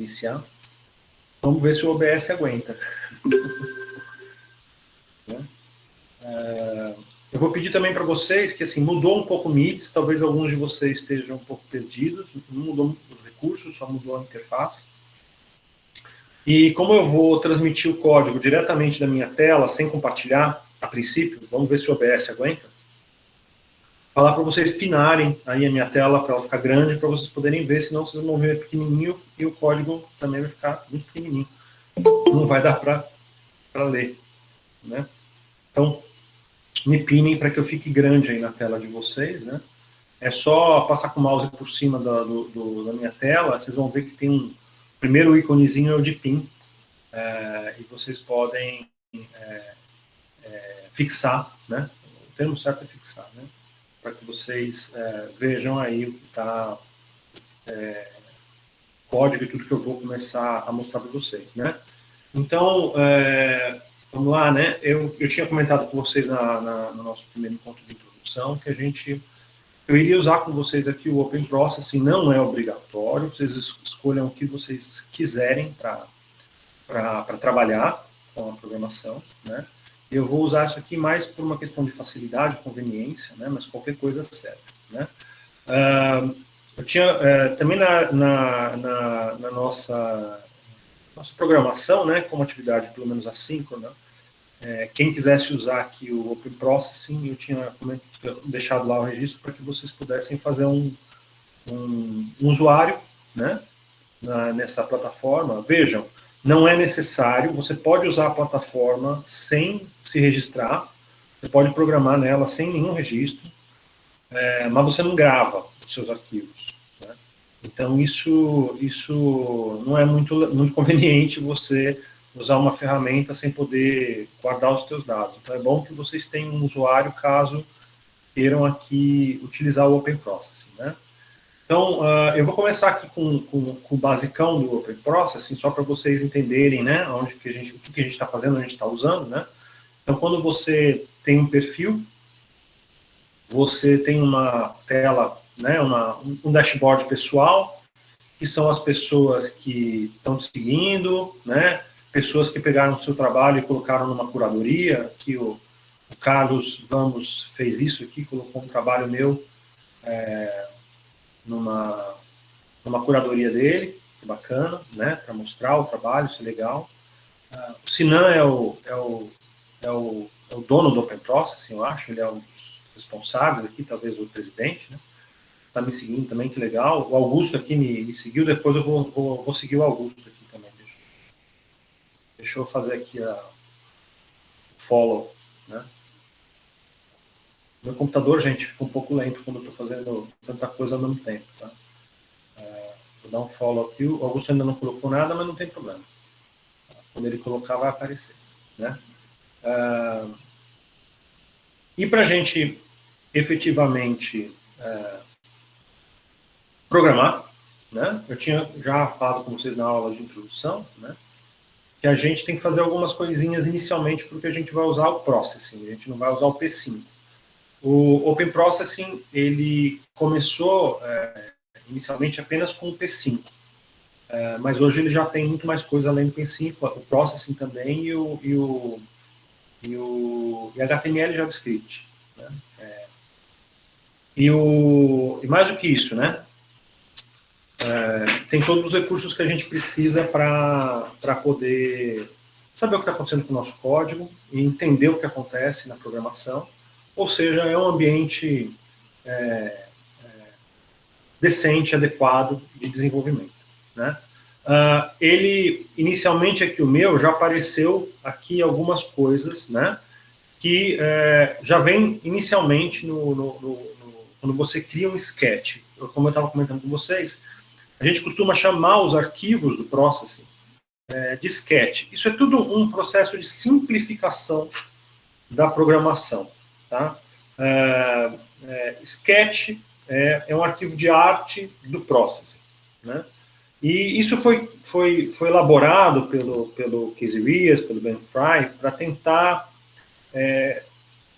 iniciar. Vamos ver se o OBS aguenta. Eu vou pedir também para vocês que, assim, mudou um pouco o Meets, talvez alguns de vocês estejam um pouco perdidos, não mudou os recursos, só mudou a interface. E como eu vou transmitir o código diretamente da minha tela, sem compartilhar, a princípio, vamos ver se o OBS aguenta, falar para vocês pinarem aí a minha tela para ela ficar grande, para vocês poderem ver, senão vocês vão ver pequenininho e o código também vai ficar muito pequenininho. Não vai dar para ler, né? Então, me pinem para que eu fique grande aí na tela de vocês, né? É só passar com o mouse por cima da minha tela, vocês vão ver que tem um primeiro íconezinho é o de pin, e vocês podem fixar, né? O termo certo é fixar, né? Para que vocês vejam aí o que está código e tudo que eu vou começar a mostrar para vocês, né? Então, vamos lá, né? Eu tinha comentado com vocês no nosso primeiro encontro de introdução que eu iria usar com vocês aqui o Open Processing, não é obrigatório, vocês escolham o que vocês quiserem para trabalhar com a programação, né? Eu vou usar isso aqui mais por uma questão de facilidade, conveniência, né? Mas qualquer coisa serve, né? Eu tinha também na nossa programação, né, como atividade pelo menos assíncrona, quem quisesse usar aqui o Open Processing, eu tinha deixado lá o registro para que vocês pudessem fazer um usuário, né, nessa plataforma. Vejam, não é necessário, você pode usar a plataforma sem se registrar, você pode programar nela sem nenhum registro, mas você não grava os seus arquivos, né? Então, isso não é muito conveniente você usar uma ferramenta sem poder guardar os seus dados. Então, é bom que vocês tenham um usuário caso queiram aqui utilizar o Open Processing, né? Então, eu vou começar aqui com o basicão do Open Processing, só para vocês entenderem, né, o que a gente está fazendo, onde a gente está usando, né? Então, quando você tem um perfil, você tem uma tela, né, um dashboard pessoal, que são as pessoas que estão te seguindo, né, pessoas que pegaram o seu trabalho e colocaram numa curadoria, que o Carlos Vamos fez isso aqui, colocou um trabalho meu numa curadoria dele, bacana, né, para mostrar o trabalho, isso é legal. O Sinan é o dono do Open Processing, eu acho, ele é um dos responsáveis aqui, talvez o presidente, né? Está me seguindo também, que legal. O Augusto aqui me seguiu, depois eu vou seguir o Augusto aqui também. Deixa eu fazer aqui a follow, né? Meu computador, gente, fica um pouco lento quando eu estou fazendo tanta coisa ao mesmo tempo, tá? Vou dar um follow aqui, o Augusto ainda não colocou nada, mas não tem problema. Quando ele colocar, vai aparecer, né? E para a gente efetivamente programar, né? Eu tinha já falado com vocês na aula de introdução, né, que a gente tem que fazer algumas coisinhas inicialmente porque a gente vai usar o Processing, a gente não vai usar o P5. O Open Processing, ele começou inicialmente apenas com o P5, mas hoje ele já tem muito mais coisa além do P5, o Processing também e HTML e JavaScript, né? E mais do que isso, né? Tem todos os recursos que a gente precisa para poder saber o que está acontecendo com o nosso código e entender o que acontece na programação. Ou seja, é um ambiente decente, adequado de desenvolvimento, né? Ele, inicialmente aqui o meu, já apareceu aqui algumas coisas, né? Que já vem inicialmente quando você cria um sketch. Como eu estava comentando com vocês, a gente costuma chamar os arquivos do Processing de sketch. Isso é tudo um processo de simplificação da programação, tá? Sketch é um arquivo de arte do Processing, né? E isso foi elaborado pelo Casey Reas, pelo Ben Fry, para tentar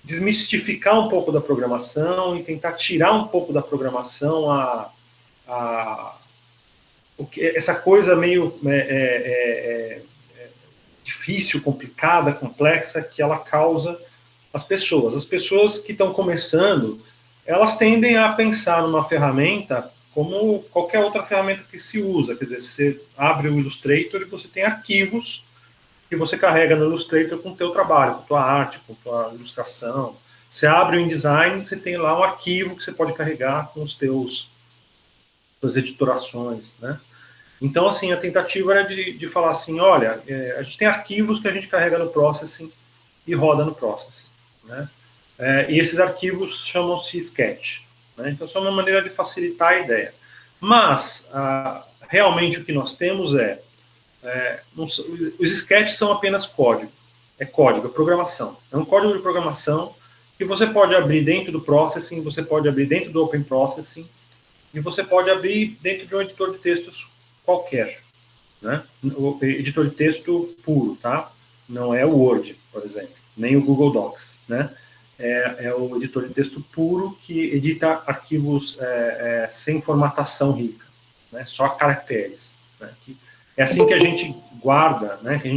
desmistificar um pouco da programação e tentar tirar um pouco da programação essa coisa meio difícil, complicada, complexa, que ela causa às pessoas. As pessoas que estão começando, elas tendem a pensar numa ferramenta como qualquer outra ferramenta que se usa. Quer dizer, você abre o Illustrator e você tem arquivos que você carrega no Illustrator com o teu trabalho, com a tua arte, com a tua ilustração. Você abre o InDesign, você tem lá um arquivo que você pode carregar com os suas editorações, né? Então, assim, a tentativa era de falar assim, olha, a gente tem arquivos que a gente carrega no Processing e roda no Processing, né? E esses arquivos chamam-se Sketch, né? Então, isso é uma maneira de facilitar a ideia. Mas, realmente, o que nós temos os sketches são apenas código. É código, é programação. É um código de programação que você pode abrir dentro do Processing, você pode abrir dentro do Open Processing, e você pode abrir dentro de um editor de textos qualquer, né? O editor de texto puro, tá? Não é o Word, por exemplo, nem o Google Docs, né? É o editor de texto puro que edita arquivos sem formatação rica, né? Só caracteres, né? É assim que a gente guarda, né? Que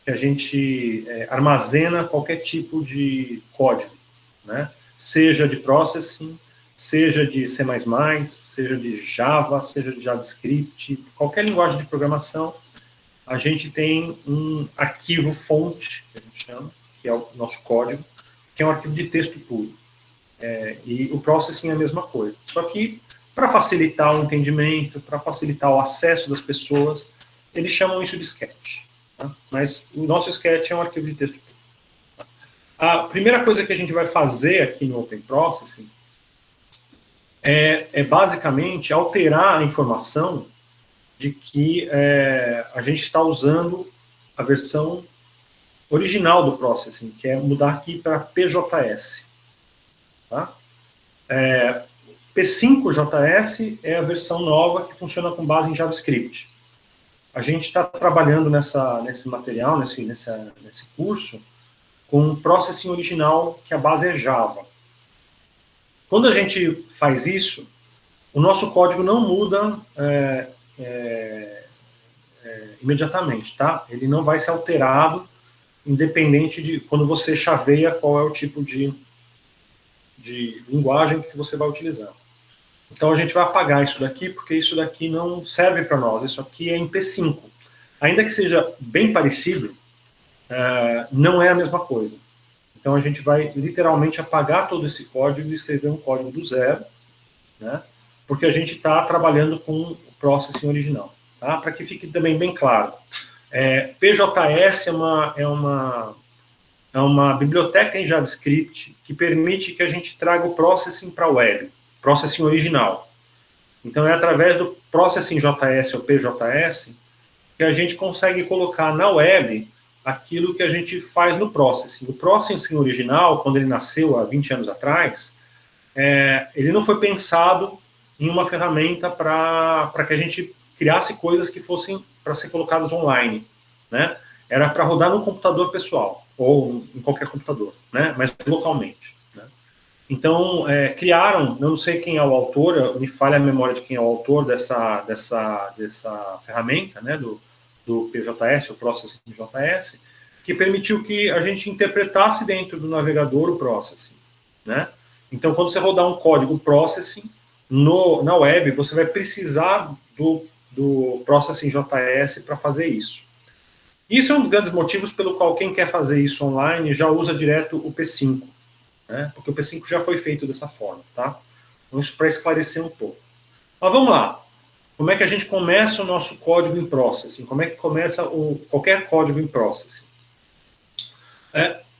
a gente armazena qualquer tipo de código, né? Seja de processing, seja de C++, seja de Java, seja de JavaScript, qualquer linguagem de programação, a gente tem um arquivo fonte, que a gente chama, que é o nosso código, que é um arquivo de texto puro. E o processing é a mesma coisa. Só que, para facilitar o entendimento, para facilitar o acesso das pessoas, eles chamam isso de sketch. Tá? Mas o nosso sketch é um arquivo de texto puro. A primeira coisa que a gente vai fazer aqui no Open Processing é basicamente alterar a informação de que a gente está usando a versão original do Processing, que é mudar aqui para PJS. Tá? P5JS é a versão nova que funciona com base em JavaScript. A gente está trabalhando nesse material, nesse curso, com um Processing original, que a base é Java. Quando a gente faz isso, o nosso código não muda imediatamente, tá? Ele não vai ser alterado, independente de quando você chaveia qual é o tipo de linguagem que você vai utilizar. Então a gente vai apagar isso daqui, porque isso daqui não serve para nós, isso aqui é em P5. Ainda que seja bem parecido, não é a mesma coisa. Então a gente vai literalmente apagar todo esse código e escrever um código do zero, né? Porque a gente está trabalhando com o Processing original. Tá? Para que fique também bem claro. PJS é uma biblioteca em JavaScript que permite que a gente traga o Processing para a web, Processing original. Então é através do Processing JS ou PJS que a gente consegue colocar na web aquilo que a gente faz no Processing. O Processing original, quando ele nasceu há 20 anos atrás, ele não foi pensado em uma ferramenta para que a gente criasse coisas que fossem para ser colocadas online, né? Era para rodar no computador pessoal, ou em qualquer computador, né? Mas localmente, né? Então, criaram, eu não sei quem é o autor, me falha a memória de quem é o autor dessa ferramenta, né, do PJS, o Processing JS, que permitiu que a gente interpretasse dentro do navegador o Processing, né? Então, quando você rodar um código Processing na web, você vai precisar do Processing JS para fazer isso. Isso é um dos grandes motivos pelo qual quem quer fazer isso online já usa direto o P5, né? Porque o P5 já foi feito dessa forma, tá? Então, isso para esclarecer um pouco. Mas vamos lá. Como é que a gente começa o nosso código em Processing? Como é que começa qualquer código em Processing?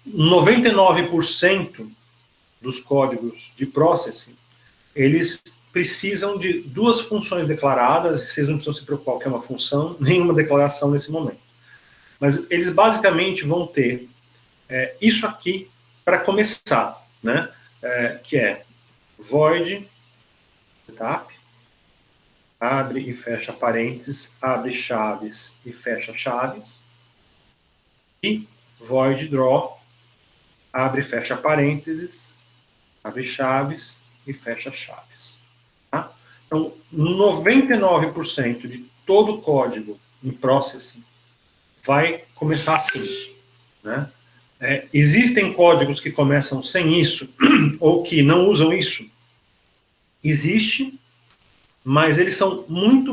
99% dos códigos de Processing, eles precisam de duas funções declaradas, e vocês não precisam se preocupar o que é uma função, nenhuma declaração nesse momento. Mas eles basicamente vão ter isso aqui para começar, né? Que é void setup, abre e fecha parênteses, abre chaves e fecha chaves, e void draw, abre e fecha parênteses, abre chaves e fecha chaves. Tá? Então, 99% de todo o código em Processing vai começar assim, né? Existem códigos que começam sem isso, ou que não usam isso? Existe, mas eles são muito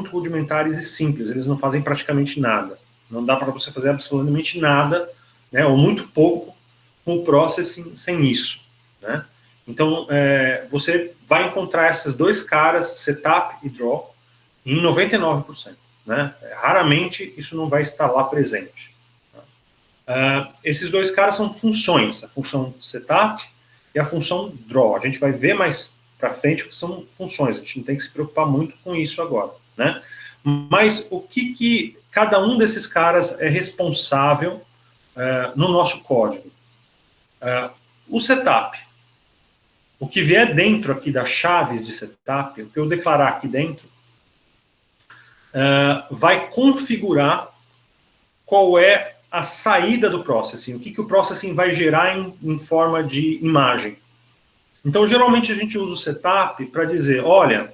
rudimentares e simples, eles não fazem praticamente nada. Não dá para você fazer absolutamente nada, né, ou muito pouco, com o Processing sem isso, né? Então, você vai encontrar esses dois caras, Setup e Draw, em 99%. Né? Raramente isso não vai estar lá presente. Esses dois caras são funções, a função Setup e a função Draw. A gente vai ver mais para frente o que são funções, a gente não tem que se preocupar muito com isso agora. Né? Mas o que cada um desses caras é responsável no nosso código? O Setup. O que vier dentro aqui das chaves de setup, o que eu declarar aqui dentro, vai configurar qual é a saída do processing, o que o processing vai gerar em forma de imagem. Então, geralmente a gente usa o setup para dizer, olha,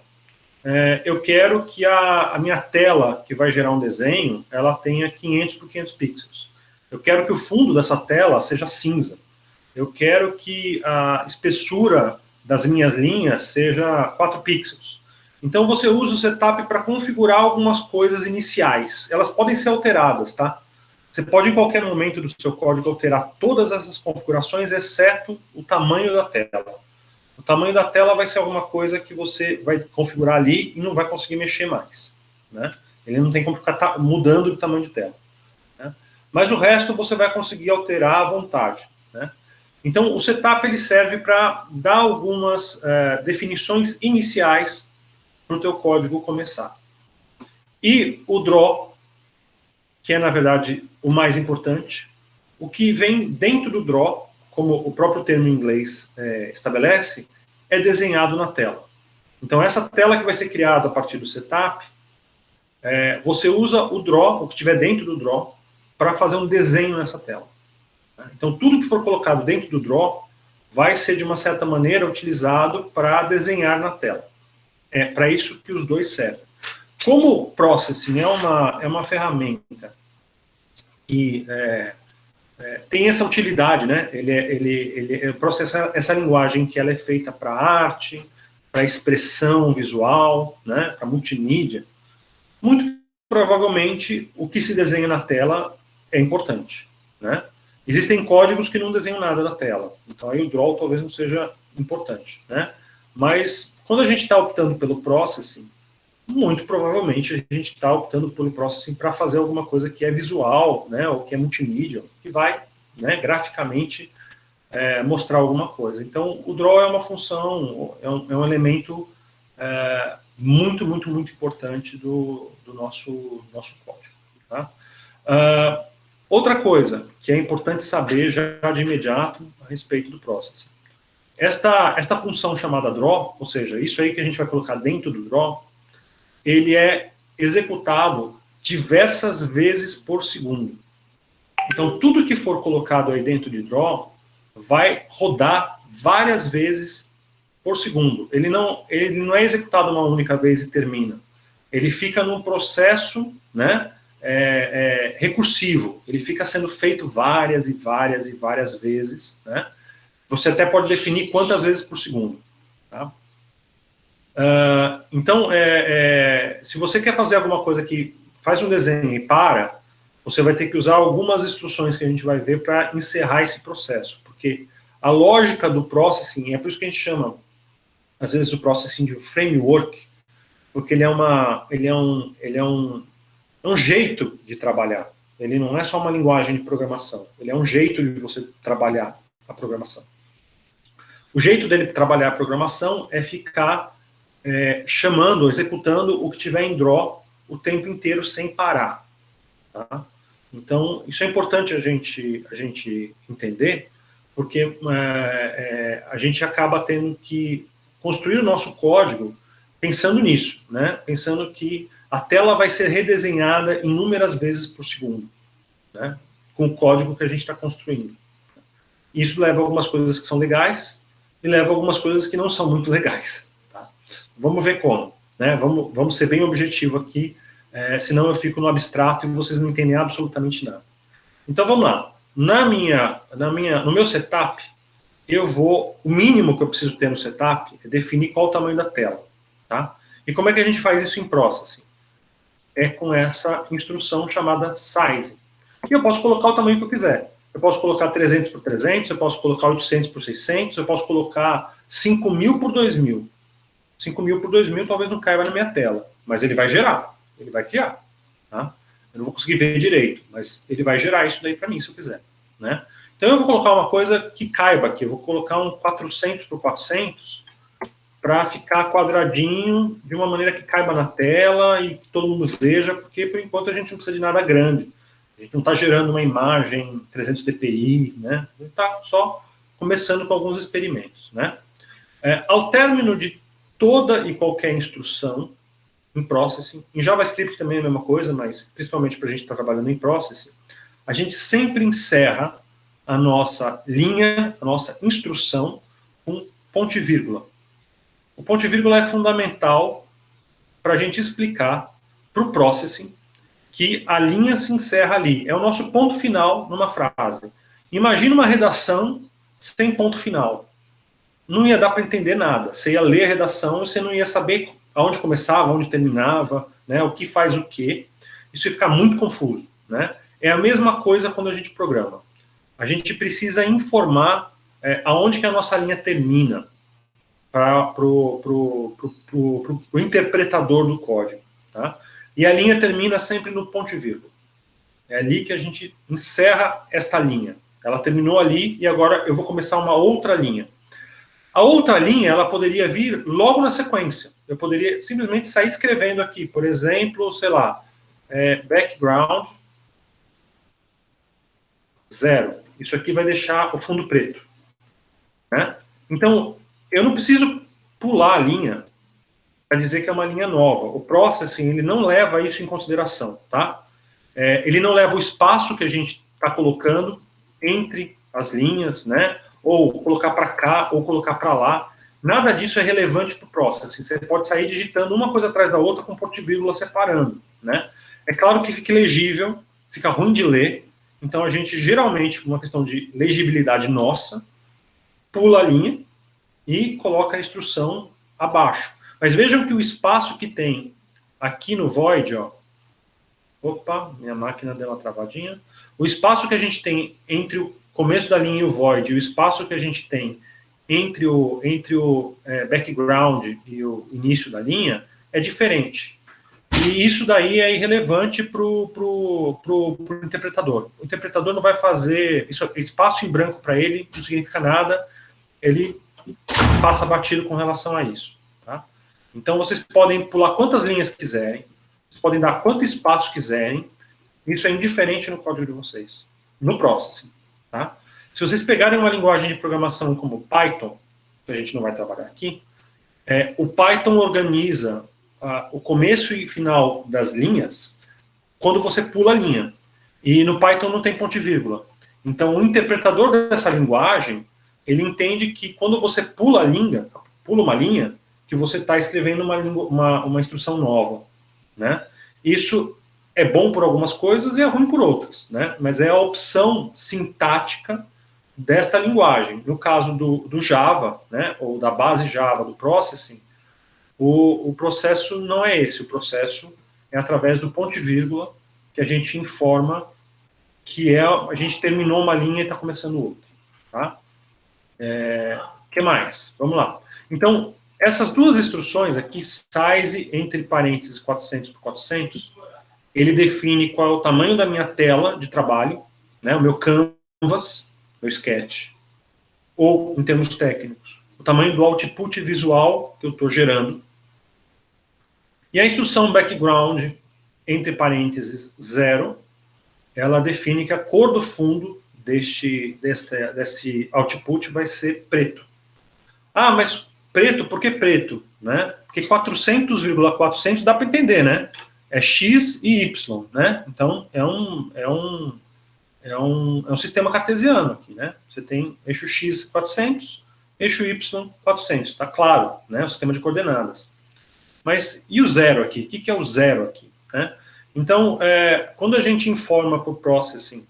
eu quero que a minha tela que vai gerar um desenho, ela tenha 500 por 500 pixels. Eu quero que o fundo dessa tela seja cinza. Eu quero que a espessura das minhas linhas seja 4 pixels. Então você usa o setup para configurar algumas coisas iniciais. Elas podem ser alteradas, tá? Você pode em qualquer momento do seu código alterar todas essas configurações, exceto o tamanho da tela. O tamanho da tela vai ser alguma coisa que você vai configurar ali e não vai conseguir mexer mais, né? Ele não tem como ficar mudando de tamanho de tela, né? Mas o resto você vai conseguir alterar à vontade, né? Então, o setup ele serve para dar algumas definições iniciais para o teu código começar. E o draw, que é, na verdade, o mais importante, o que vem dentro do draw, como o próprio termo em inglês estabelece, é desenhado na tela. Então, essa tela que vai ser criada a partir do setup, você usa o draw, o que tiver dentro do draw, para fazer um desenho nessa tela. Então, tudo que for colocado dentro do draw vai ser, de uma certa maneira, utilizado para desenhar na tela. É para isso que os dois servem. Como o Processing é uma ferramenta que tem essa utilidade, né? Ele processa essa linguagem que ela é feita para arte, para expressão visual, né? Para multimídia. Muito provavelmente, o que se desenha na tela é importante, né? Existem códigos que não desenham nada na tela, então aí o draw talvez não seja importante, né? Mas quando a gente está optando pelo processing, muito provavelmente a gente está optando pelo processing para fazer alguma coisa que é visual, né, ou que é multimídia, que vai, né, graficamente mostrar alguma coisa. Então o draw é uma função, é um elemento muito importante do nosso código. Tá? Outra coisa que é importante saber já de imediato a respeito do processing. Esta função chamada draw, ou seja, isso aí que a gente vai colocar dentro do draw, ele é executado diversas vezes por segundo. Então, tudo que for colocado aí dentro de draw vai rodar várias vezes por segundo. Ele não é executado uma única vez e termina. Ele fica num processo, né, recursivo. Ele fica sendo feito várias vezes, né? Você até pode definir quantas vezes por segundo. Tá? Então, se você quer fazer alguma coisa que faz um desenho e para, você vai ter que usar algumas instruções que a gente vai ver para encerrar esse processo. Porque a lógica do processing, é por isso que a gente chama, às vezes, o processing de framework, porque ele é um jeito de trabalhar. Ele não é só uma linguagem de programação. Ele é um jeito de você trabalhar a programação. O jeito dele trabalhar a programação é ficar chamando, executando o que tiver em draw o tempo inteiro sem parar. Tá? Então, isso é importante a gente entender, porque a gente acaba tendo que construir o nosso código pensando nisso, né? Pensando que a tela vai ser redesenhada inúmeras vezes por segundo, né? Com o código que a gente está construindo. Isso leva a algumas coisas que são legais e leva a algumas coisas que não são muito legais. Tá? vamos ver como, né? Vamos ser bem objetivo aqui, senão eu fico no abstrato e vocês não entendem absolutamente nada. Então vamos lá. No meu setup, o mínimo que eu preciso ter no setup é definir qual o tamanho da tela, tá? E como é que a gente faz isso em Processing? É com essa instrução chamada Size. E eu posso colocar o tamanho que eu quiser. Eu posso colocar 300 por 300, eu posso colocar 800 por 600, eu posso colocar 5.000 por 2.000. 5.000 por 2.000 talvez não caiba na minha tela, mas ele vai gerar, ele vai criar, tá? Eu não vou conseguir ver direito, mas ele vai gerar isso daí para mim, se eu quiser, né? Então eu vou colocar uma coisa que caiba aqui, eu vou colocar um 400 por 400 para ficar quadradinho, de uma maneira que caiba na tela e que todo mundo veja, porque por enquanto a gente não precisa de nada grande. A gente não está gerando uma imagem 300 dpi, né? A gente está só começando com alguns experimentos, né? Ao término de toda e qualquer instrução em Processing, em JavaScript também é a mesma coisa, mas principalmente para a gente estar trabalhando em Processing, a gente sempre encerra a nossa linha, a nossa instrução com ponto e vírgula. O ponto e vírgula é fundamental para a gente explicar para o Processing que a linha se encerra ali. É o nosso ponto final numa frase. Imagina uma redação sem ponto final. Não ia dar para entender nada. Você ia ler a redação e você não ia saber aonde começava, aonde terminava, né, o que faz o quê. Isso ia ficar muito confuso, né? É a mesma coisa quando a gente programa. A gente precisa informar aonde que a nossa linha termina para o interpretador do código, tá? E a linha termina sempre no ponto e vírgula. É ali que a gente encerra esta linha. Ela terminou ali e agora eu vou começar uma outra linha. A outra linha, ela poderia vir logo na sequência. Eu poderia simplesmente sair escrevendo aqui, por exemplo, sei lá, background 0. Isso aqui vai deixar o fundo preto, né? Então, eu não preciso pular a linha para dizer que é uma linha nova. O Processing, ele não leva isso em consideração, tá? Ele não leva o espaço que a gente está colocando entre as linhas, né? Ou colocar para cá, ou colocar para lá. Nada disso é relevante para o Processing. Você pode sair digitando uma coisa atrás da outra com ponto e vírgula separando, né? É claro que fica ilegível, fica ruim de ler. Então a gente geralmente, por uma questão de legibilidade nossa, pula a linha e coloca a instrução abaixo. Mas vejam que o espaço que tem aqui no void, ó, opa, minha máquina deu uma travadinha. O espaço que a gente tem entre o começo da linha e o void, e o espaço que a gente tem entre o background e o início da linha, é diferente. E isso daí é irrelevante para o interpretador. O interpretador não vai fazer... espaço em branco para ele não significa nada, ele passa batido com relação a isso. Tá? Então, vocês podem pular quantas linhas quiserem, vocês podem dar quanto espaço quiserem, isso é indiferente no código de vocês, no Processing. Tá? Se vocês pegarem uma linguagem de programação como Python, que a gente não vai trabalhar aqui, o Python organiza o começo e final das linhas quando você pula a linha. E no Python não tem ponto e vírgula. Então, o interpretador dessa linguagem, ele entende que quando você pula uma linha, que você está escrevendo uma instrução nova, né? Isso é bom por algumas coisas e é ruim por outras, né? Mas é a opção sintática desta linguagem. No caso do Java, né, ou da base Java, do Processing, o processo não é esse. O processo é através do ponto e vírgula que a gente informa que a gente terminou uma linha e está começando outra. Tá? Que mais? Vamos lá. Então, essas duas instruções aqui, size, entre parênteses, 400 por 400, ele define qual é o tamanho da minha tela de trabalho, né, o meu canvas, meu sketch, ou, em termos técnicos, o tamanho do output visual que eu estou gerando. E a instrução background, entre parênteses, 0, ela define que a cor do fundo desse output vai ser preto. Ah, mas preto, por que preto? Né? Porque 400,400 dá para entender, né? É X e Y, né? Então, é um sistema cartesiano aqui, né? Você tem eixo X 400, eixo Y 400, tá claro, né? O sistema de coordenadas. Mas e o zero aqui? O que é o zero aqui? Né? Então, quando a gente informa para o processing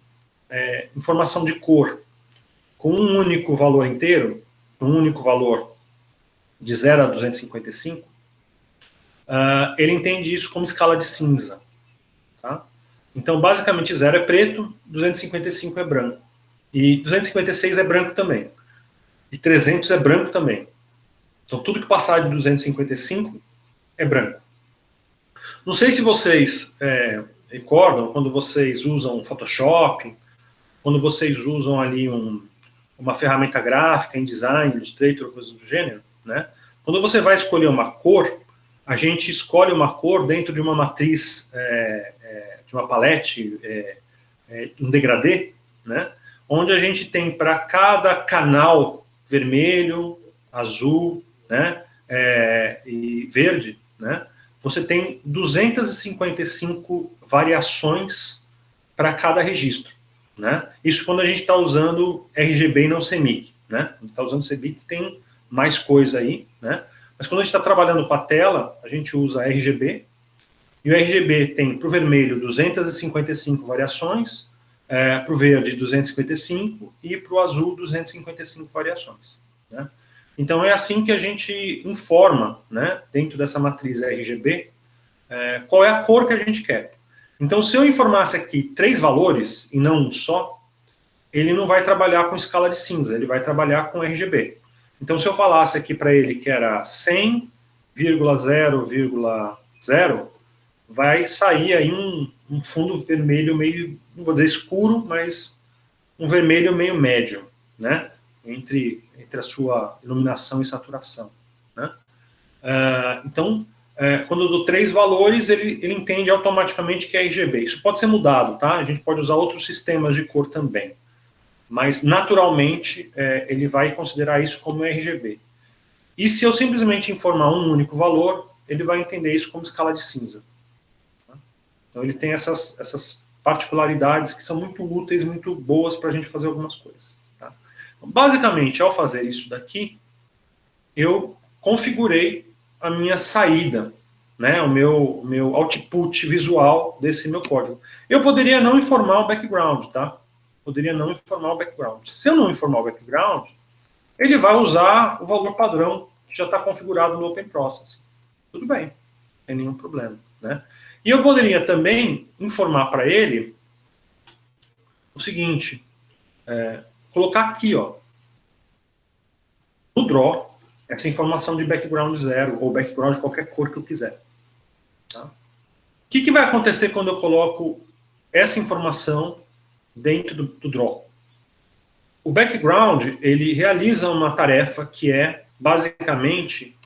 informação de cor com um único valor inteiro, um único valor de 0 a 255, ele entende isso como escala de cinza. Tá? Então, basicamente, 0 é preto, 255 é branco. E 256 é branco também. E 300 é branco também. Então, tudo que passar de 255 é branco. Não sei se vocês recordam, quando vocês usam Photoshop, quando vocês usam ali uma ferramenta gráfica, em design, Illustrator, coisas do gênero, né? Quando você vai escolher uma cor, a gente escolhe uma cor dentro de uma matriz, de uma palette, um degradê, né? Onde a gente tem para cada canal vermelho, azul, né? E verde, né? Você tem 255 variações para cada registro. Né? Isso quando a gente está usando RGB e não CMYK. Né? A gente está usando CMYK, tem mais coisa aí. Né? Mas quando a gente está trabalhando com a tela, a gente usa RGB. E o RGB tem para o vermelho 255 variações, para o verde 255 e para o azul 255 variações. Né? Então é assim que a gente informa, né, dentro dessa matriz RGB, qual é a cor que a gente quer. Então, se eu informasse aqui 3 valores e não um só, ele não vai trabalhar com escala de cinza, ele vai trabalhar com RGB. Então, se eu falasse aqui para ele que era 100,0,0, vai sair aí um fundo vermelho meio, não vou dizer escuro, mas um vermelho meio médio, né? Entre a sua iluminação e saturação. Né? Então, quando eu dou 3 valores, ele entende automaticamente que é RGB. Isso pode ser mudado, tá? A gente pode usar outros sistemas de cor também. Mas, naturalmente, ele vai considerar isso como RGB. E se eu simplesmente informar um único valor, ele vai entender isso como escala de cinza. Tá? Então, ele tem essas particularidades que são muito úteis, muito boas para a gente fazer algumas coisas. Tá? Então, basicamente, ao fazer isso daqui, eu configurei a minha saída, né, o meu output visual desse meu código. Eu poderia não informar o background, tá? Poderia não informar o background. Se eu não informar o background, ele vai usar o valor padrão que já está configurado no Open Processing. Tudo bem, não tem nenhum problema, né? E eu poderia também informar para ele o seguinte, colocar aqui, ó, no draw, essa informação de background 0, ou background de qualquer cor que eu quiser. Tá? O que vai acontecer quando eu coloco essa informação dentro do draw? O background, ele realiza uma tarefa que é, basicamente,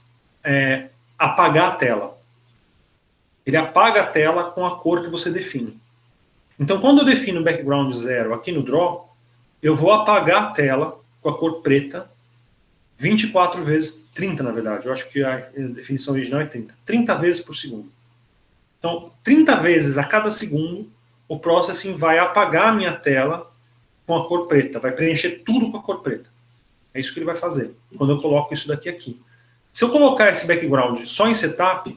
apagar a tela. Ele apaga a tela com a cor que você define. Então, quando eu defino o background 0 aqui no draw, eu vou apagar a tela com a cor preta 24 vezes, 30 na verdade, eu acho que a definição original é 30. 30 vezes por segundo. Então, 30 vezes a cada segundo, o processing vai apagar a minha tela com a cor preta, vai preencher tudo com a cor preta. É isso que ele vai fazer, quando eu coloco isso daqui aqui. Se eu colocar esse background só em setup,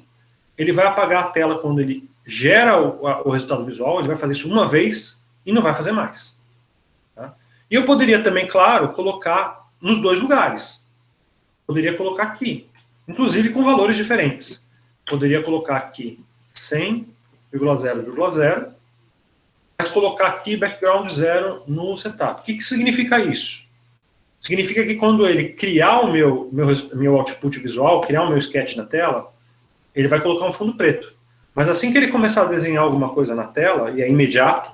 ele vai apagar a tela quando ele gera o resultado visual, ele vai fazer isso uma vez e não vai fazer mais. Tá? E eu poderia também, claro, colocar nos 2 lugares. Poderia colocar aqui, inclusive com valores diferentes. Poderia colocar aqui 100,0,0, mas colocar aqui background 0 no setup. O que significa isso? Significa que quando ele criar o meu output visual, criar o meu sketch na tela, ele vai colocar um fundo preto. Mas assim que ele começar a desenhar alguma coisa na tela, e é imediato,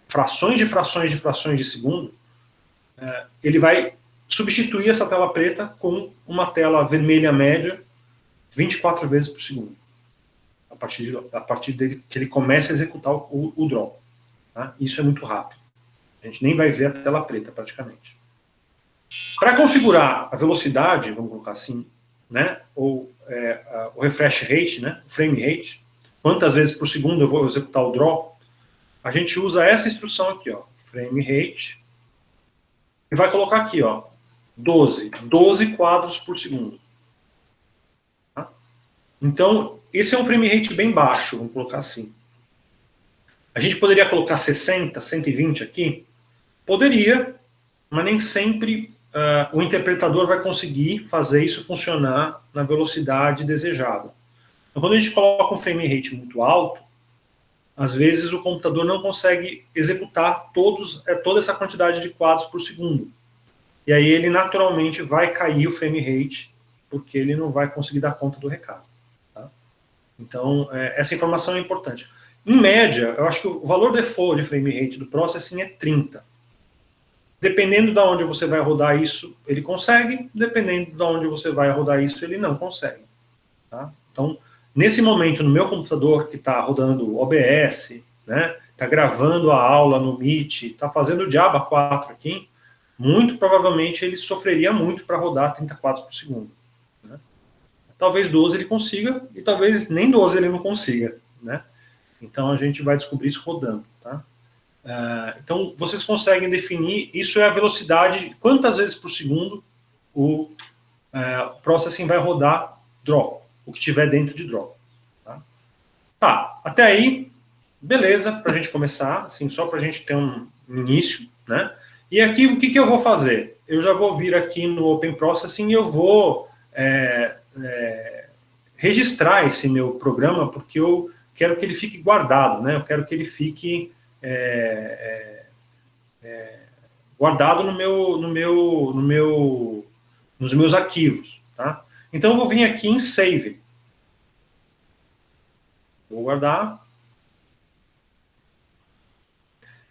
frações de frações de frações de segundo, ele vai substituir essa tela preta com uma tela vermelha média 24 vezes por segundo. A partir dele que ele começa a executar o draw. Tá? Isso é muito rápido. A gente nem vai ver a tela preta, praticamente. Para configurar a velocidade, vamos colocar assim, né, ou o refresh rate, né, o frame rate, quantas vezes por segundo eu vou executar o draw, a gente usa essa instrução aqui, ó, frame rate, e vai colocar aqui, ó, 12 quadros por segundo. Tá? Então, esse é um frame rate bem baixo, vamos colocar assim. A gente poderia colocar 60, 120 aqui? Poderia, mas nem sempre o interpretador vai conseguir fazer isso funcionar na velocidade desejada. Então, quando a gente coloca um frame rate muito alto, às vezes o computador não consegue executar toda essa quantidade de quadros por segundo. E aí ele naturalmente vai cair o frame rate, porque ele não vai conseguir dar conta do recado. Tá? Então, essa informação é importante. Em média, eu acho que o valor default de frame rate do processing é 30. Dependendo de onde você vai rodar isso, ele consegue. Dependendo de onde você vai rodar isso, ele não consegue. Tá? Então, nesse momento, no meu computador, que está rodando OBS, né, está gravando a aula no Meet, está fazendo o Java 4 aqui, muito provavelmente ele sofreria muito para rodar 30 quadros por segundo. Né? Talvez 12 ele consiga, e talvez nem 12 ele não consiga. Né? Então, a gente vai descobrir isso rodando. Tá? Então, vocês conseguem definir, isso é a velocidade, quantas vezes por segundo o processing vai rodar draw, o que tiver dentro de draw. Tá, até aí, beleza, para a gente começar, assim, só para a gente ter um início, né? E aqui, o que eu vou fazer? Eu já vou vir aqui no Open Processing e eu vou registrar esse meu programa, porque eu quero que ele fique guardado, né? Eu quero que ele fique guardado nos meus arquivos, tá? Então eu vou vir aqui em Save. Vou guardar.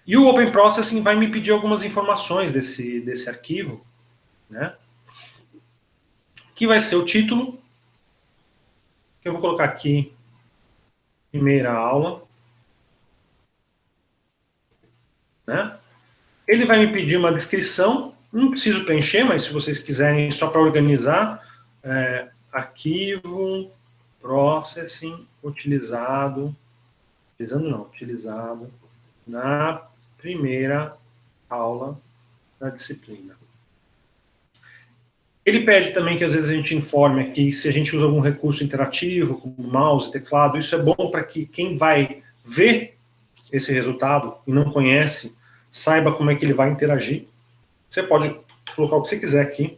E o Open Processing vai me pedir algumas informações desse arquivo, né? Que vai ser o título, que eu vou colocar aqui, primeira aula. Né? Ele vai me pedir uma descrição, não preciso preencher, mas se vocês quiserem, só para organizar, arquivo, processing, utilizado na primeira aula da disciplina. Ele pede também que às vezes a gente informe aqui se a gente usa algum recurso interativo, como mouse, teclado. Isso é bom para que quem vai ver esse resultado e não conhece, saiba como é que ele vai interagir. Você pode colocar o que você quiser aqui.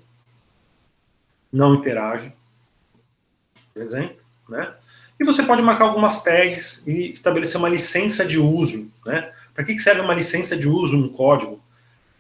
Não interage, por exemplo, né? E você pode marcar algumas tags e estabelecer uma licença de uso, né? Para que serve uma licença de uso no código?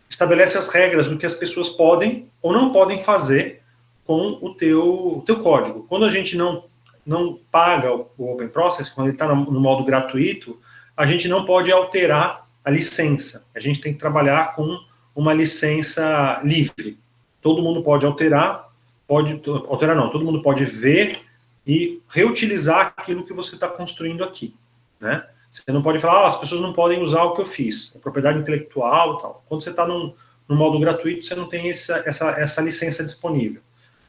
Estabelece as regras do que as pessoas podem ou não podem fazer com o teu código. Quando a gente não paga o Open Process, quando ele está no modo gratuito, a gente não pode alterar a licença. A gente tem que trabalhar com uma licença livre. Todo mundo pode alterar, todo mundo pode ver e reutilizar aquilo que você está construindo aqui, né? Você não pode falar, as pessoas não podem usar o que eu fiz, é propriedade intelectual e tal. Quando você está no modo gratuito, você não tem essa licença disponível.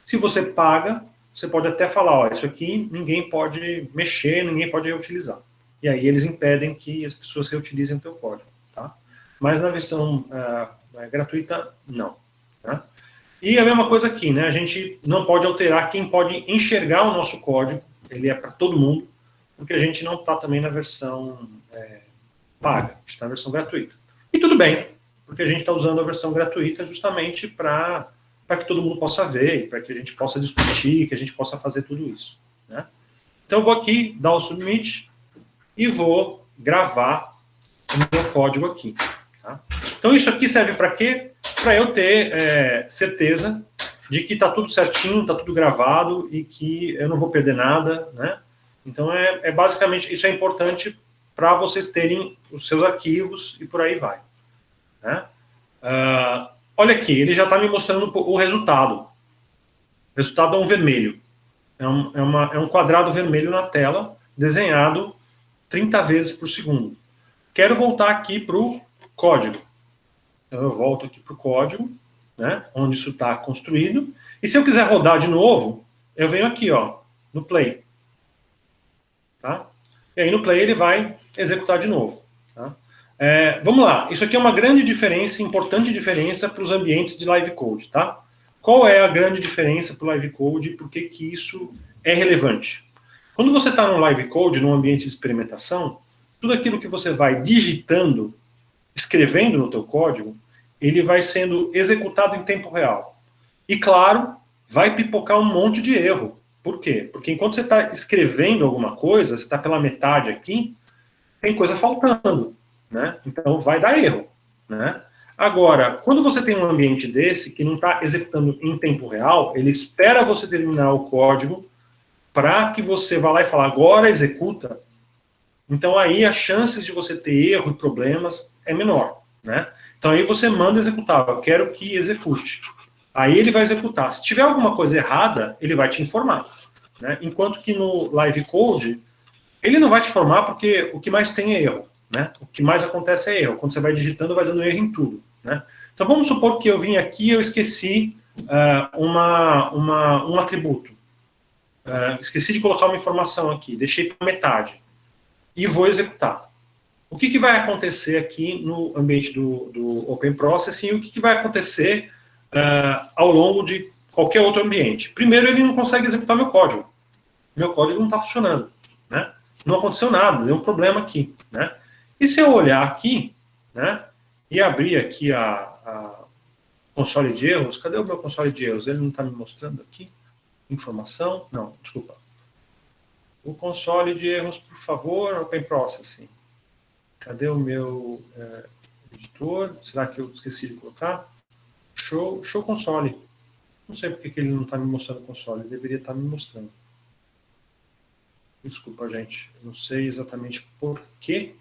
Se você paga, você pode até falar, ó, isso aqui ninguém pode mexer, ninguém pode reutilizar. E aí eles impedem que as pessoas reutilizem o teu código, tá? Mas na versão gratuita, não. Tá? E a mesma coisa aqui, né? A gente não pode alterar quem pode enxergar o nosso código, ele é para todo mundo, porque a gente não está também na versão paga, a gente está na versão gratuita. E tudo bem, porque a gente está usando a versão gratuita justamente para que todo mundo possa ver, para que a gente possa discutir, que a gente possa fazer tudo isso. Né? Então eu vou aqui, dar o submit, e vou gravar o meu código aqui. Tá? Então isso aqui serve para quê? Para eu ter certeza de que está tudo certinho, está tudo gravado e que eu não vou perder nada, né? Então, basicamente, isso é importante para vocês terem os seus arquivos e por aí vai. Né? Olha aqui, ele já está me mostrando o resultado. O resultado é um vermelho. É um quadrado vermelho na tela, desenhado 30 vezes por segundo. Quero voltar aqui para o código. Então, eu volto aqui para o código, né, onde isso está construído. E se eu quiser rodar de novo, eu venho aqui, ó, no play. Tá? E aí no play ele vai executar de novo. Tá? Vamos lá, isso aqui é uma grande diferença, importante diferença para os ambientes de live code. Tá? Qual é a grande diferença para o live code e por que isso é relevante? Quando você está no live code, num ambiente de experimentação, tudo aquilo que você vai digitando, escrevendo no teu código, ele vai sendo executado em tempo real. E claro, vai pipocar um monte de erro. Por quê? Porque enquanto você está escrevendo alguma coisa, você está pela metade aqui, tem coisa faltando, né? Então vai dar erro, né? Agora, quando você tem um ambiente desse que não está executando em tempo real, ele espera você terminar o código para que você vá lá e fale, agora executa. Então aí as chances de você ter erro e problemas é menor, né? Então aí você manda executar, eu quero que execute. Aí ele vai executar. Se tiver alguma coisa errada, ele vai te informar, né? Enquanto que no live code, ele não vai te informar porque o que mais tem é erro, né? O que mais acontece é erro. Quando você vai digitando, vai dando erro em tudo, né? Então vamos supor que eu vim aqui e eu esqueci um atributo. Esqueci de colocar uma informação aqui, deixei para metade. E vou executar. O que vai acontecer aqui no ambiente do Open Processing e o que vai acontecer ao longo de qualquer outro ambiente? Primeiro, ele não consegue executar meu código. Meu código não está funcionando, né? Não aconteceu nada, deu um problema aqui, né? E se eu olhar aqui, né, e abrir aqui a console de erros, cadê o meu console de erros? Ele não está me mostrando aqui? Informação? Não, desculpa. O console de erros, por favor, Open Processing. Cadê o meu editor? Será que eu esqueci de colocar? Show console. Não sei porque que ele não está me mostrando o console, ele deveria estar me mostrando. Desculpa, gente. Não sei exatamente por quê.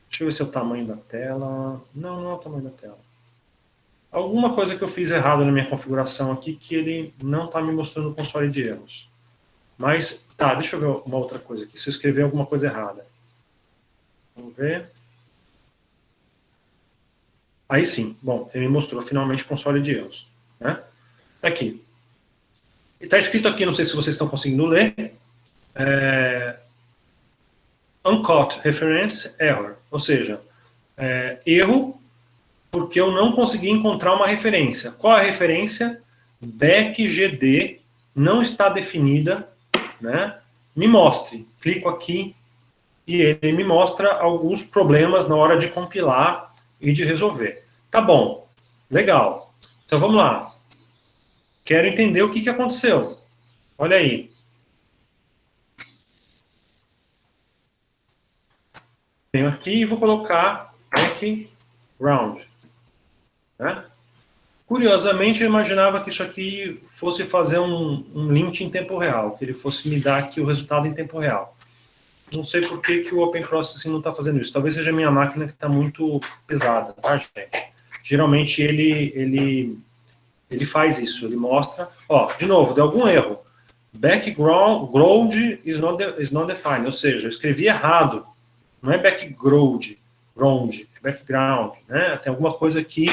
Deixa eu ver se é o tamanho da tela. Não é o tamanho da tela. Alguma coisa que eu fiz errado na minha configuração aqui que ele não está me mostrando o console de erros. Mas, tá, deixa eu ver uma outra coisa aqui. Se eu escrever alguma coisa errada. Vamos ver. Aí sim. Bom, ele me mostrou finalmente o console de erros, né? Tá aqui. E está escrito aqui, não sei se vocês estão conseguindo ler. Uncaught reference error. Ou seja, erro porque eu não consegui encontrar uma referência. Qual é a referência? BackGD não está definida, né? Me mostre. Clico aqui e ele me mostra alguns problemas na hora de compilar e de resolver. Tá bom, legal. Então vamos lá. Quero entender o que aconteceu. Olha aí. Tenho aqui e vou colocar background. Né? Curiosamente, eu imaginava que isso aqui fosse fazer um lint em tempo real, que ele fosse me dar aqui o resultado em tempo real. Não sei por que o Open Processing não está fazendo isso. Talvez seja a minha máquina que está muito pesada, tá, gente? Geralmente ele faz isso, ele mostra... Ó, de novo, deu algum erro. Background is not defined, ou seja, eu escrevi errado. Não é background, background, né? Tem alguma coisa aqui,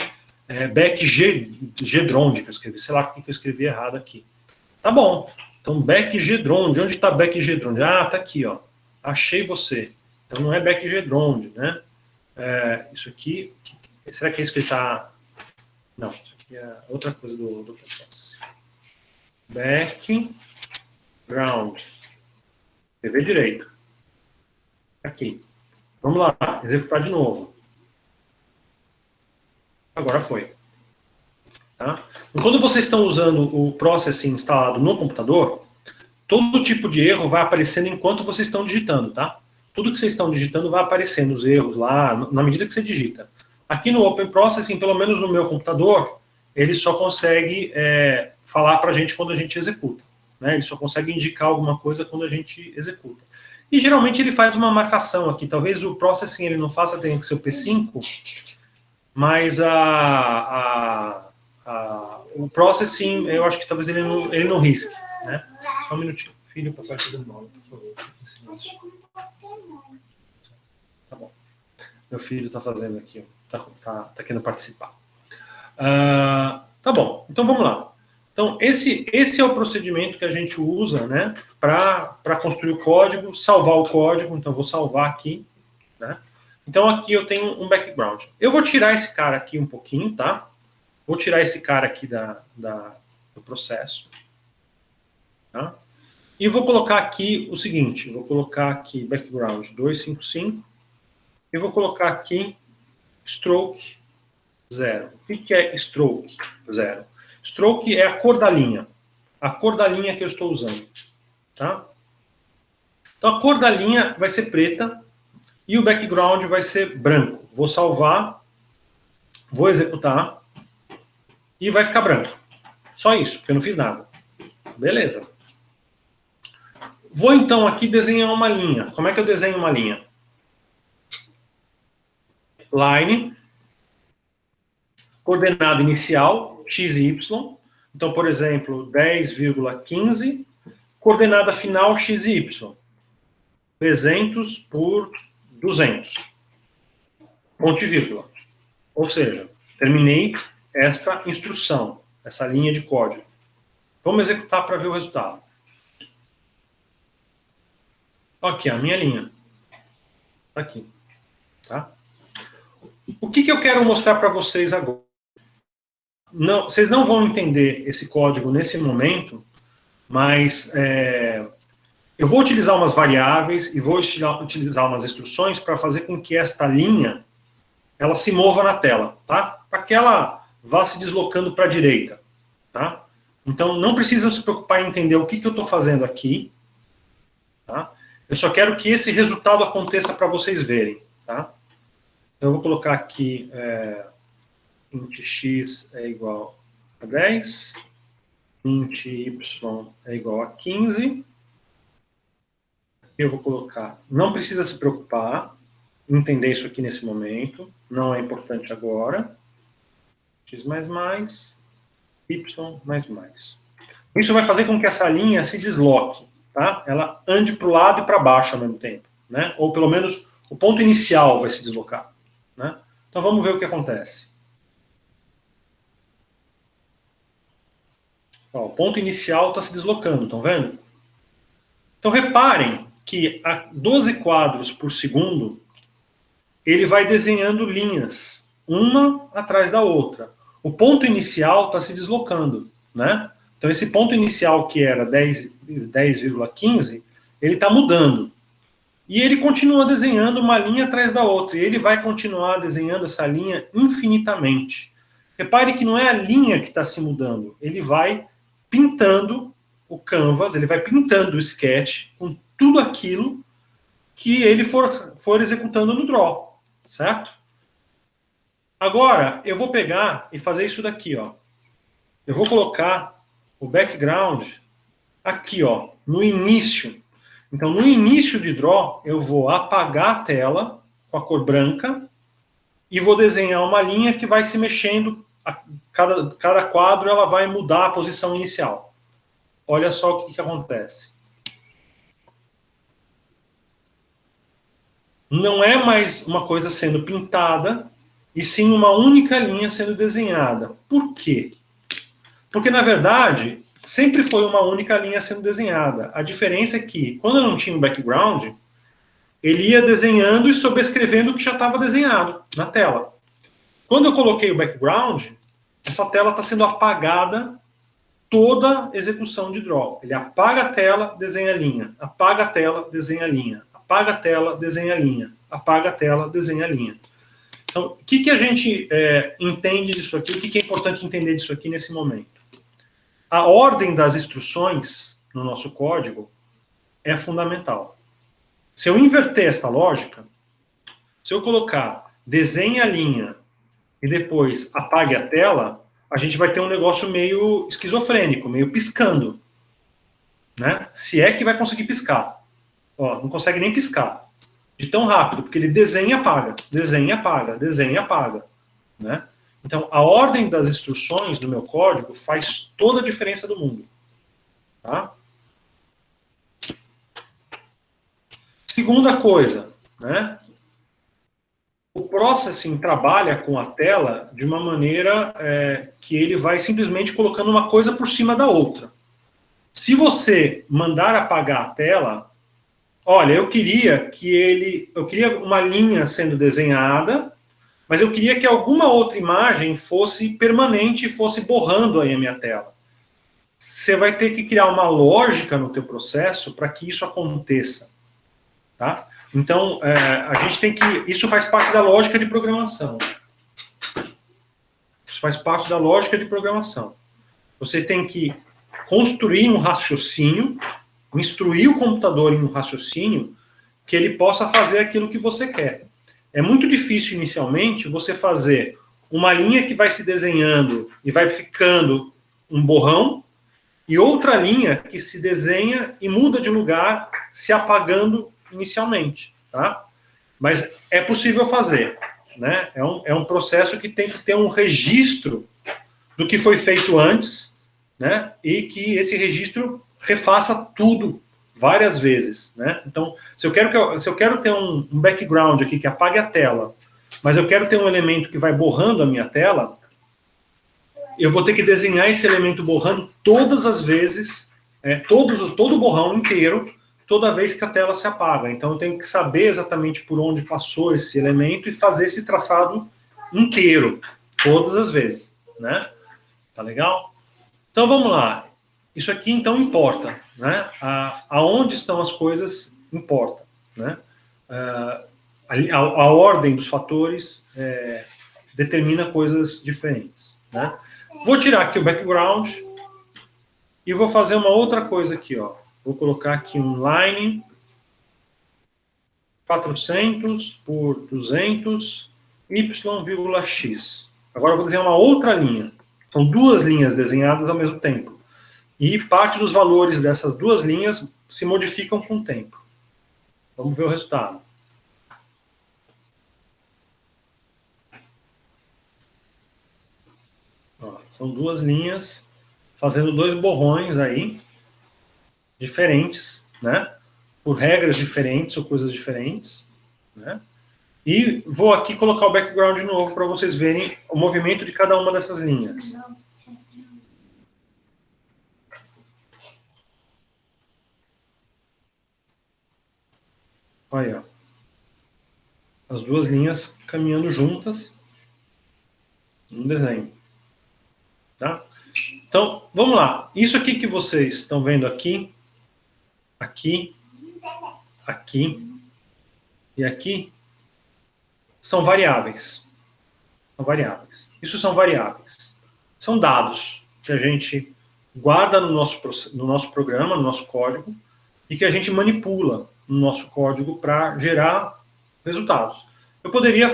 background que eu escrevi, sei lá o que eu escrevi errado aqui. Tá bom. Então, background, onde está background? Ah, tá aqui, ó. Achei você. Então não é background, né? Isso aqui, será que é isso que ele está... Não, isso aqui é outra coisa do processo. Background. Escrever direito. Aqui. Vamos lá, executar de novo. Agora foi. Tá? Quando vocês estão usando o Processing instalado no computador, todo tipo de erro vai aparecendo enquanto vocês estão digitando, tá? Tudo que vocês estão digitando vai aparecendo, os erros lá, na medida que você digita. Aqui no Open Processing, pelo menos no meu computador, ele só consegue falar para a gente quando a gente executa. Né? Ele só consegue indicar alguma coisa quando a gente executa. E geralmente ele faz uma marcação aqui. Talvez o Processing ele não faça, tenha que ser o P5, mas o Processing, eu acho que talvez ele não risque. Né? Só um minutinho. Filho, papai tá dando bola, por favor. Tá bom. Meu filho está fazendo aqui, tá querendo participar. Tá bom, então vamos lá. Então, esse é o procedimento que a gente usa, né, para construir o código, salvar o código. Então, eu vou salvar aqui, né? Então, aqui eu tenho um background. Eu vou tirar esse cara aqui um pouquinho, tá? Vou tirar esse cara aqui do processo. Tá? E vou colocar aqui o seguinte, vou colocar aqui background 255 e vou colocar aqui stroke 0. O que é stroke 0? Stroke é a cor da linha que eu estou usando, tá? Então a cor da linha vai ser preta e o background vai ser branco. Vou salvar, vou executar e vai ficar branco. Só isso, porque eu não fiz nada. Beleza. Vou então aqui desenhar uma linha. Como é que eu desenho uma linha? Line, coordenada inicial, x e y. Então, por exemplo, 10,15, coordenada final, x e y. 300 por 200. Ponto e vírgula. Ou seja, terminei esta instrução, essa linha de código. Vamos executar para ver o resultado. Aqui, a minha linha. Tá aqui. Tá? O que eu quero mostrar para vocês agora? Não, vocês não vão entender esse código nesse momento, mas eu vou utilizar umas variáveis e vou utilizar umas instruções para fazer com que esta linha ela se mova na tela, tá? Para que ela vá se deslocando para a direita, tá? Então, não precisam se preocupar em entender o que eu estou fazendo aqui, tá? Eu só quero que esse resultado aconteça para vocês verem, tá? Então, eu vou colocar aqui int x é igual a 10, int y é igual a 15. Eu vou colocar, não precisa se preocupar em entender isso aqui nesse momento, não é importante agora. X++, y++. Isso vai fazer com que essa linha se desloque, tá? Ela ande para o lado e para baixo ao mesmo tempo, né? Ou pelo menos o ponto inicial vai se deslocar, né? Então vamos ver o que acontece. Ó, o ponto inicial está se deslocando, estão vendo? Então reparem que a 12 quadros por segundo, ele vai desenhando linhas, uma atrás da outra. O ponto inicial está se deslocando, né? Então esse ponto inicial que era 10,15, ele está mudando. E ele continua desenhando uma linha atrás da outra, e ele vai continuar desenhando essa linha infinitamente. Repare que não é a linha que está se mudando, ele vai pintando o canvas, ele vai pintando o sketch com tudo aquilo que ele for executando no Draw, certo? Agora, eu vou pegar e fazer isso daqui, ó. Eu vou colocar o background aqui, ó, no início. Então, no início de Draw, eu vou apagar a tela com a cor branca e vou desenhar uma linha que vai se mexendo. Cada quadro ela vai mudar a posição inicial. Olha só o que acontece. Não é mais uma coisa sendo pintada, e sim uma única linha sendo desenhada. Por quê? Porque, na verdade, sempre foi uma única linha sendo desenhada. A diferença é que, quando eu não tinha um background, ele ia desenhando e sobrescrevendo o que já estava desenhado na tela. Quando eu coloquei o background, essa tela está sendo apagada toda execução de Draw. Ele apaga a tela, desenha a linha. Apaga a tela, desenha a linha. Apaga a tela, desenha a linha. Apaga a tela, desenha a linha. Então, o que a gente entende disso aqui? O que é importante entender disso aqui nesse momento? A ordem das instruções no nosso código é fundamental. Se eu inverter esta lógica, se eu colocar desenhe a linha e depois apague a tela, a gente vai ter um negócio meio esquizofrênico, meio piscando, né? Se é que vai conseguir piscar. Ó, não consegue nem piscar. De tão rápido, porque ele desenha e apaga, desenha e apaga, desenha e apaga, né? Então, a ordem das instruções do meu código faz toda a diferença do mundo, tá? Segunda coisa, né? O processing trabalha com a tela de uma maneira que ele vai simplesmente colocando uma coisa por cima da outra. Se você mandar apagar a tela, olha, eu queria uma linha sendo desenhada, mas eu queria que alguma outra imagem fosse permanente e fosse borrando aí a minha tela. você vai ter que criar uma lógica no teu processo para que isso aconteça, tá? Então, a gente tem que... Isso faz parte da lógica de programação. Isso faz parte da lógica de programação. Vocês têm que construir um raciocínio, instruir o computador em um raciocínio que ele possa fazer aquilo que você quer. É muito difícil, inicialmente, você fazer uma linha que vai se desenhando e vai ficando um borrão, e outra linha que se desenha e muda de lugar, se apagando inicialmente, tá? Mas é possível fazer, né? É um processo que tem que ter um registro do que foi feito antes, né? E que esse registro refaça tudo várias vezes, né? Então, se eu quero ter um background aqui que apague a tela, mas eu quero ter um elemento que vai borrando a minha tela, eu vou ter que desenhar esse elemento borrando todas as vezes, todo o borrão inteiro, toda vez que a tela se apaga. Então, eu tenho que saber exatamente por onde passou esse elemento e fazer esse traçado inteiro, todas as vezes, né? Tá legal? Então, vamos lá. Isso aqui, então, importa, né? Aonde estão as coisas importa, né? A ordem dos fatores determina coisas diferentes, né? Vou tirar aqui o background e vou fazer uma outra coisa aqui, ó. Vou colocar aqui um line 400 por 200 y,x. Agora eu vou desenhar uma outra linha. São duas linhas desenhadas ao mesmo tempo. E parte dos valores dessas duas linhas se modificam com o tempo. Vamos ver o resultado. Ó, são duas linhas fazendo dois borrões aí, diferentes, né? Por regras diferentes ou coisas diferentes, né? E vou aqui colocar o background de novo para vocês verem o movimento de cada uma dessas linhas. Olha, ó. As duas linhas caminhando juntas no desenho. Tá? Então, vamos lá. Isso aqui que vocês estão vendo aqui, aqui, aqui e aqui, são variáveis. São variáveis. Isso são variáveis. São dados que a gente guarda no nosso programa, no nosso código, e que a gente manipula no nosso código para gerar resultados. Eu poderia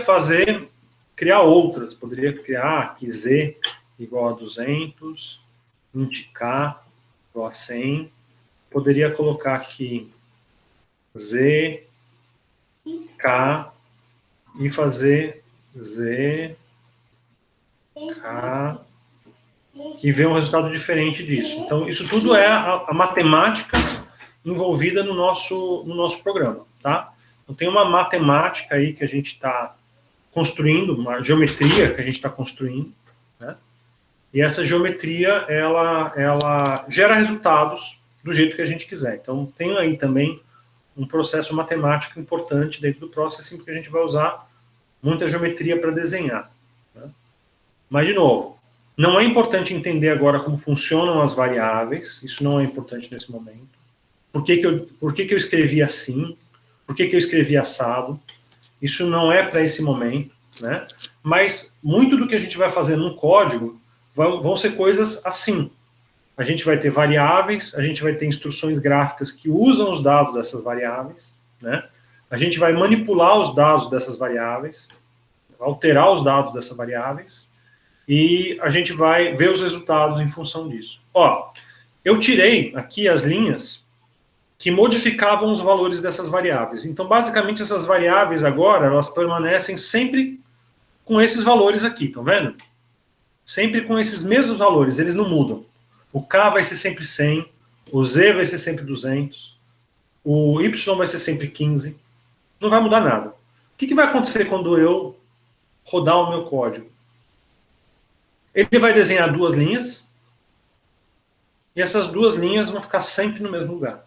criar outras. Poderia criar aqui z igual a 200, int k igual a 100. Poderia colocar aqui z, k, e fazer z, k, e ver um resultado diferente disso. Então, isso tudo é a matemática envolvida no nosso programa, tá? Então, tem uma matemática aí que a gente está construindo, uma geometria que a gente está construindo, né? E essa geometria, ela gera resultados do jeito que a gente quiser. Então, tem aí também um processo matemático importante dentro do processing, porque a gente vai usar muita geometria para desenhar, né? Mas, de novo, não é importante entender agora como funcionam as variáveis, isso não é importante nesse momento. Por que que eu escrevi assim? Por que eu escrevi assado? Isso não é para esse momento, né? Mas muito do que a gente vai fazer no código vão ser coisas assim. A gente vai ter variáveis, a gente vai ter instruções gráficas que usam os dados dessas variáveis, né? A gente vai manipular os dados dessas variáveis, alterar os dados dessas variáveis, e a gente vai ver os resultados em função disso. Ó, eu tirei aqui as linhas que modificavam os valores dessas variáveis. Então, basicamente, essas variáveis agora, elas permanecem sempre com esses valores aqui, estão vendo? Sempre com esses mesmos valores, eles não mudam. O K vai ser sempre 100, o Z vai ser sempre 200, o Y vai ser sempre 15, não vai mudar nada. O que vai acontecer quando eu rodar o meu código? Ele vai desenhar duas linhas, e essas duas linhas vão ficar sempre no mesmo lugar.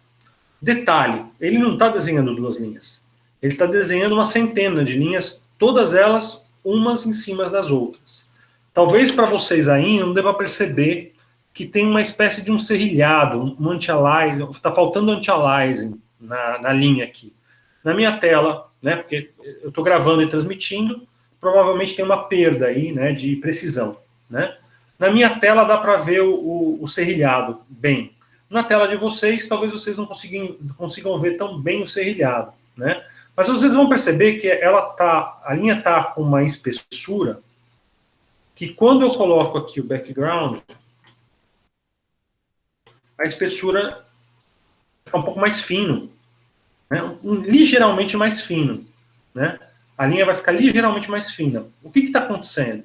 Detalhe, ele não está desenhando duas linhas. Ele está desenhando uma centena de linhas, todas elas umas em cima das outras. Talvez para vocês aí não deva perceber que tem uma espécie de um serrilhado, um anti-aliasing, está faltando anti-aliasing na linha aqui. Na minha tela, né, porque eu estou gravando e transmitindo, provavelmente tem uma perda aí, né, de precisão, né? Na minha tela dá para ver o serrilhado bem. Na tela de vocês, talvez vocês não consigam ver tão bem o serrilhado, né? Mas vocês vão perceber que a linha está com uma espessura que quando eu coloco aqui o background, a espessura fica um pouco mais fino, né? Ligeiramente mais fino, né? A linha vai ficar ligeiramente mais fina. O que está acontecendo?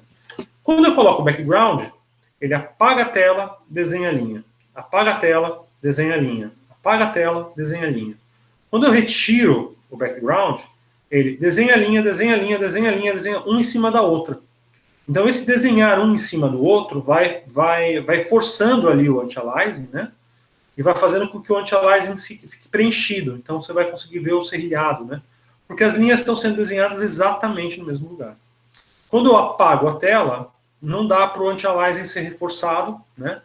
Quando eu coloco o background, ele apaga a tela, desenha a linha. Apaga a tela, desenha a linha. Apaga a tela, desenha a linha. Quando eu retiro o background, ele desenha a linha, desenha a linha, desenha a linha, desenha um em cima da outra. Então, esse desenhar um em cima do outro vai forçando ali o anti-aliasing, né? E vai fazendo com que o anti-aliasing fique preenchido. Então, você vai conseguir ver o serrilhado, né? Porque as linhas estão sendo desenhadas exatamente no mesmo lugar. Quando eu apago a tela, não dá para o anti-aliasing ser reforçado, né?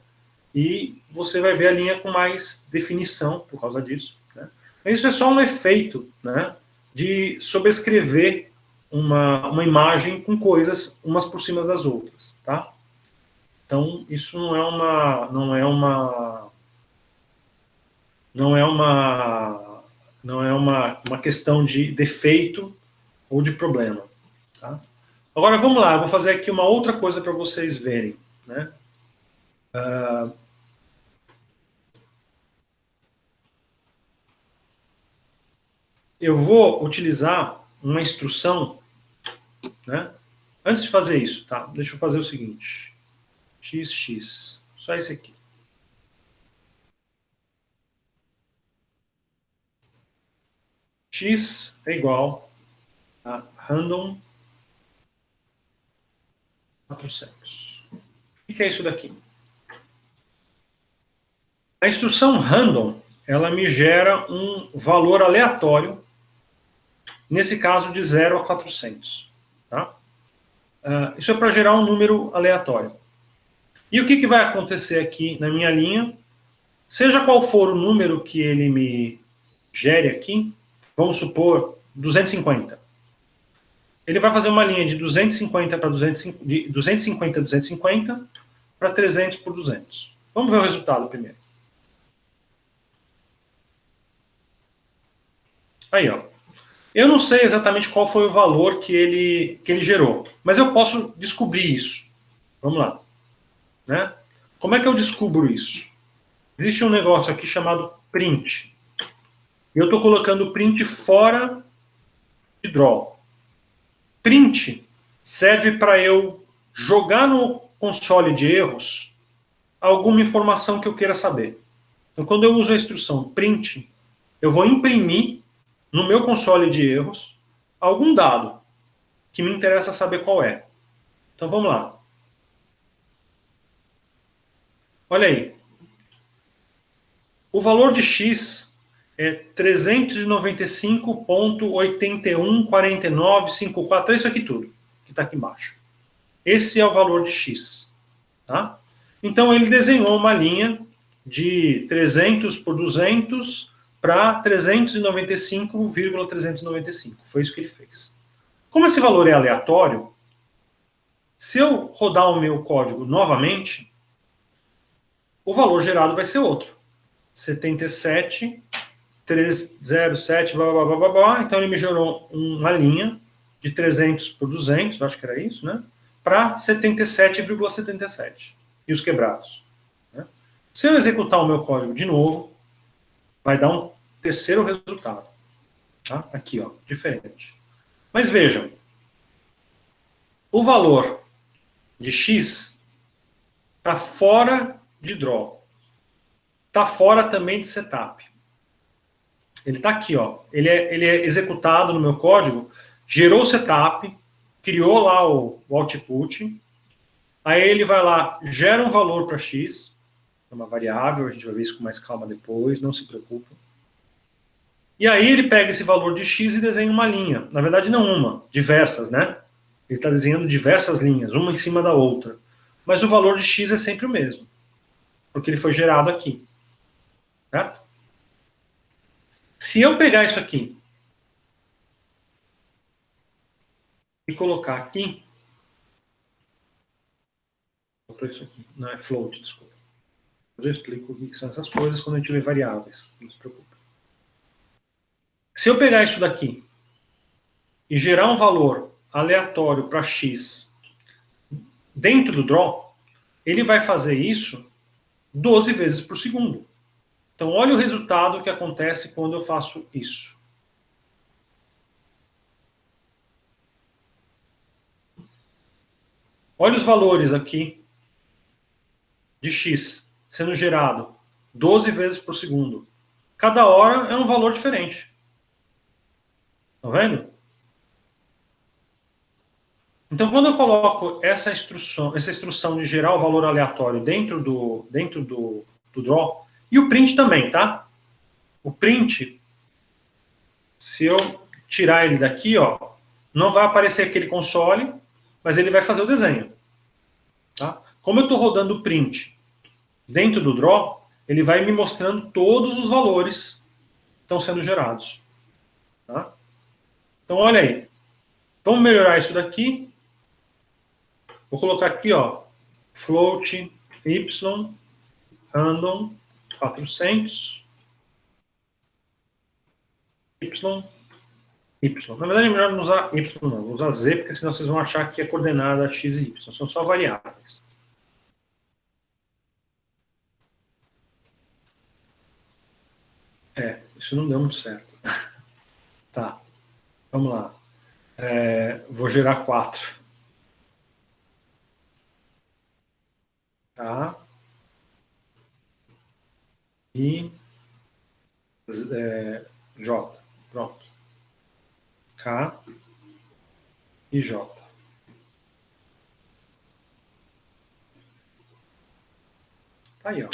E você vai ver a linha com mais definição por causa disso, né? Isso é só um efeito, né, de sobrescrever uma imagem com coisas umas por cima das outras, tá? Então, isso não é uma questão de defeito ou de problema, tá? Agora, vamos lá, eu vou fazer aqui uma outra coisa para vocês verem, né? Eu vou utilizar uma instrução, né? Antes de fazer isso, tá? Deixa eu fazer o seguinte. XX, só esse aqui. X é igual a random 400. O que é isso daqui? A instrução random, ela me gera um valor aleatório, nesse caso de 0 a 400. Tá? Isso é para gerar um número aleatório. E o que vai acontecer aqui na minha linha? Seja qual for o número que ele me gere aqui, vamos supor 250. Ele vai fazer uma linha de 250 para 250 a 250 para 300 por 200. Vamos ver o resultado primeiro. Aí, ó. Eu não sei exatamente qual foi o valor que ele gerou, mas eu posso descobrir isso. Vamos lá. Né? Como é que eu descubro isso? Existe um negócio aqui chamado print. Eu estou colocando o print fora de draw. Print serve para eu jogar no console de erros alguma informação que eu queira saber. Então, quando eu uso a instrução print, eu vou imprimir no meu console de erros algum dado que me interessa saber qual é. Então, vamos lá. Olha aí. O valor de x é 395.814954, é isso aqui tudo, que está aqui embaixo. Esse é o valor de x. Tá? Então, ele desenhou uma linha de 300 por 200 para 395,395. Foi isso que ele fez. Como esse valor é aleatório, se eu rodar o meu código novamente, o valor gerado vai ser outro. 77,307, blá, blá, blá, blá, blá. Então, ele me gerou uma linha de 300 por 200, acho que era isso, né? Para 77,77. E os quebrados. Né? Se eu executar o meu código de novo, vai dar um terceiro resultado. Tá? Aqui, ó, diferente. Mas vejam, o valor de x está fora de draw. Está fora também de setup. Ele está aqui, ó. Ele é executado no meu código, gerou o setup, criou lá o output, aí ele vai lá, gera um valor para x, é uma variável, a gente vai ver isso com mais calma depois, não se preocupe. E aí ele pega esse valor de x e desenha uma linha. Na verdade, não uma, diversas, né? Ele está desenhando diversas linhas, uma em cima da outra. Mas o valor de x é sempre o mesmo. porque ele foi gerado aqui. Certo? Se eu pegar isso aqui e colocar aqui, isso aqui, não é float, desculpa. Eu explico o que são essas coisas quando a gente vê variáveis, não se preocupe. Se eu pegar isso daqui e gerar um valor aleatório para x dentro do draw, ele vai fazer isso 12 vezes por segundo. Então, olha o resultado que acontece quando eu faço isso. Olha os valores aqui de x sendo gerado 12 vezes por segundo. Cada hora é um valor diferente. Tá vendo? Então, quando eu coloco essa instrução de gerar o valor aleatório dentro do draw, e o print também, tá? O print, se eu tirar ele daqui, ó, não vai aparecer aquele console, mas ele vai fazer o desenho. Tá? Como eu estou rodando o print dentro do draw, ele vai me mostrando todos os valores que estão sendo gerados. Tá? Então, olha aí. Vamos melhorar isso daqui. Vou colocar aqui, ó, float y random 400 y. Na verdade, é melhor não usar y, não. Vou usar z, porque senão vocês vão achar que é coordenada x e y. São só variáveis. Isso não deu muito certo. Tá, vamos lá. Vou gerar 4. Tá. E J. Pronto. K e J. Tá aí, ó.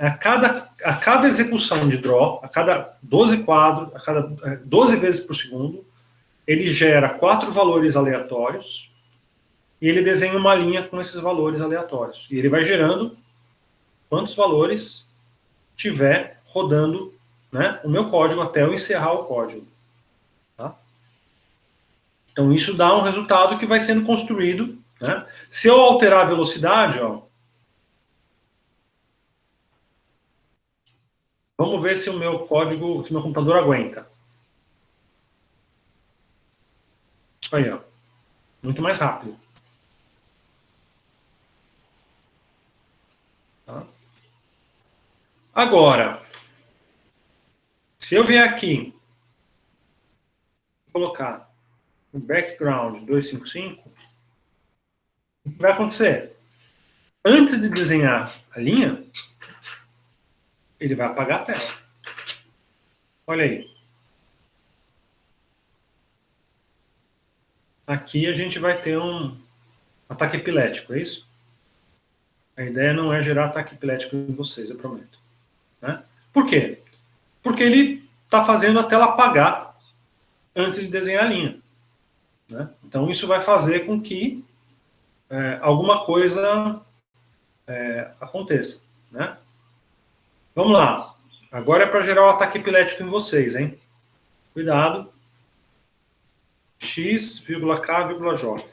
A cada execução de draw, a cada 12 quadros, a cada 12 vezes por segundo, ele gera 4 valores aleatórios e ele desenha uma linha com esses valores aleatórios. E ele vai gerando quantos valores tiver rodando, né, o meu código até eu encerrar o código. Tá? Então isso dá um resultado que vai sendo construído. Né? Se eu alterar a velocidade, ó, vamos ver se o meu código, se o meu computador aguenta. Aí, ó. Muito mais rápido. Tá? Agora, se eu vier aqui colocar o background 255, o que vai acontecer? Antes de desenhar a linha, ele vai apagar a tela. Olha aí. Aqui a gente vai ter um ataque epilético, é isso? A ideia não é gerar ataque epilético em vocês, eu prometo. Né? Por quê? Porque ele está fazendo a tela apagar antes de desenhar a linha. Né? Então isso vai fazer com que alguma coisa aconteça. Né? Vamos lá. Agora é para gerar o ataque epilético em vocês, hein? Cuidado. X, K, J.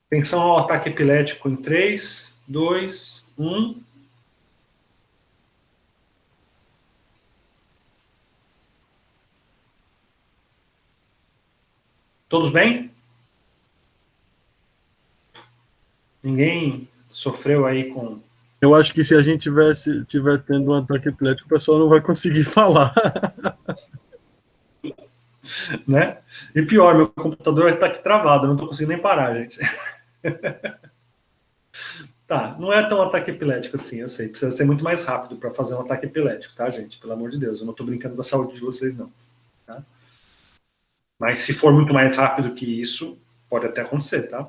Atenção ao ataque epilético em 3, 2, 1. Todos bem? Ninguém sofreu aí com... Eu acho que se a gente tiver tendo um ataque epilético, o pessoal não vai conseguir falar. Né? E pior, meu computador está aqui travado, eu não estou conseguindo nem parar, gente. Tá, não é tão ataque epilético assim, eu sei. Precisa ser muito mais rápido para fazer um ataque epilético, tá, gente? Pelo amor de Deus, eu não estou brincando com a saúde de vocês, não. Tá? Mas se for muito mais rápido que isso, pode até acontecer, tá?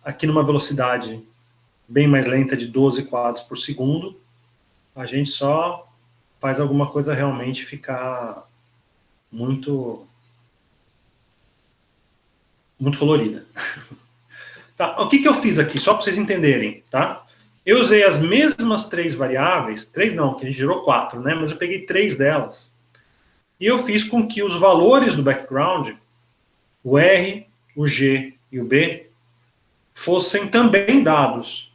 Aqui numa velocidade bem mais lenta de 12 quadros por segundo, a gente só faz alguma coisa realmente ficar muito colorida. Tá, o que, que eu fiz aqui, só para vocês entenderem, tá? Eu usei as mesmas 3 variáveis, 3 não, que a gente gerou 4, né? Mas eu peguei 3 delas. E eu fiz com que os valores do background, o R, o G e o B, fossem também dados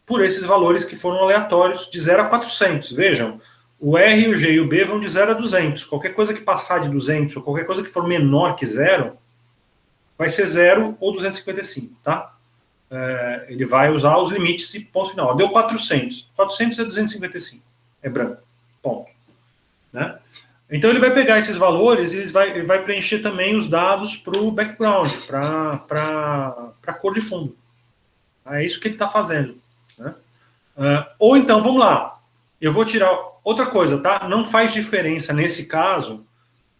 por esses valores que foram aleatórios de 0 a 400. Vejam, o R, o G e o B vão de 0 a 200. Qualquer coisa que passar de 200 ou qualquer coisa que for menor que 0, vai ser 0 ou 255, tá? Ele vai usar os limites e ponto final. Deu 400. 400 é 255. É branco. Ponto. Né? Então ele vai pegar esses valores e ele vai preencher também os dados para o background, para a cor de fundo. É isso que ele está fazendo. Né? Ou então, vamos lá. Eu vou tirar outra coisa, tá? Não faz diferença nesse caso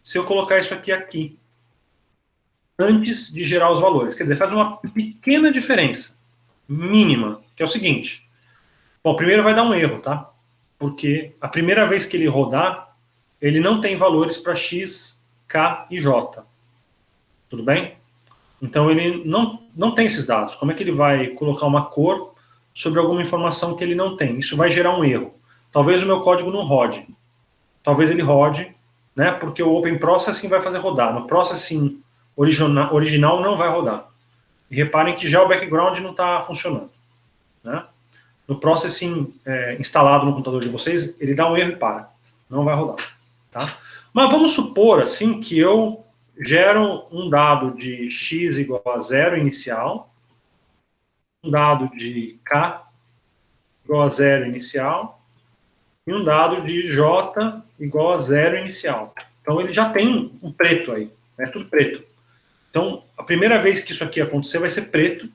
se eu colocar isso aqui antes de gerar os valores. Quer dizer, faz uma pequena diferença, mínima, que é o seguinte. Bom, primeiro vai dar um erro, tá? Porque a primeira vez que ele rodar, ele não tem valores para X, K e J. Tudo bem? Então ele não tem esses dados. Como é que ele vai colocar uma cor sobre alguma informação que ele não tem? Isso vai gerar um erro. Talvez o meu código não rode. Talvez ele rode, né? Porque o Open Processing vai fazer rodar. No Processing original não vai rodar. E reparem que já o background não está funcionando. Né? No Processing instalado no computador de vocês, ele dá um erro e para. Não vai rodar. Tá? Mas vamos supor assim que eu gero um dado de x igual a 0 inicial, um dado de k igual a 0 inicial e um dado de j igual a 0 inicial. Então ele já tem um preto aí, é tudo preto. Então a primeira vez que isso aqui acontecer vai ser preto,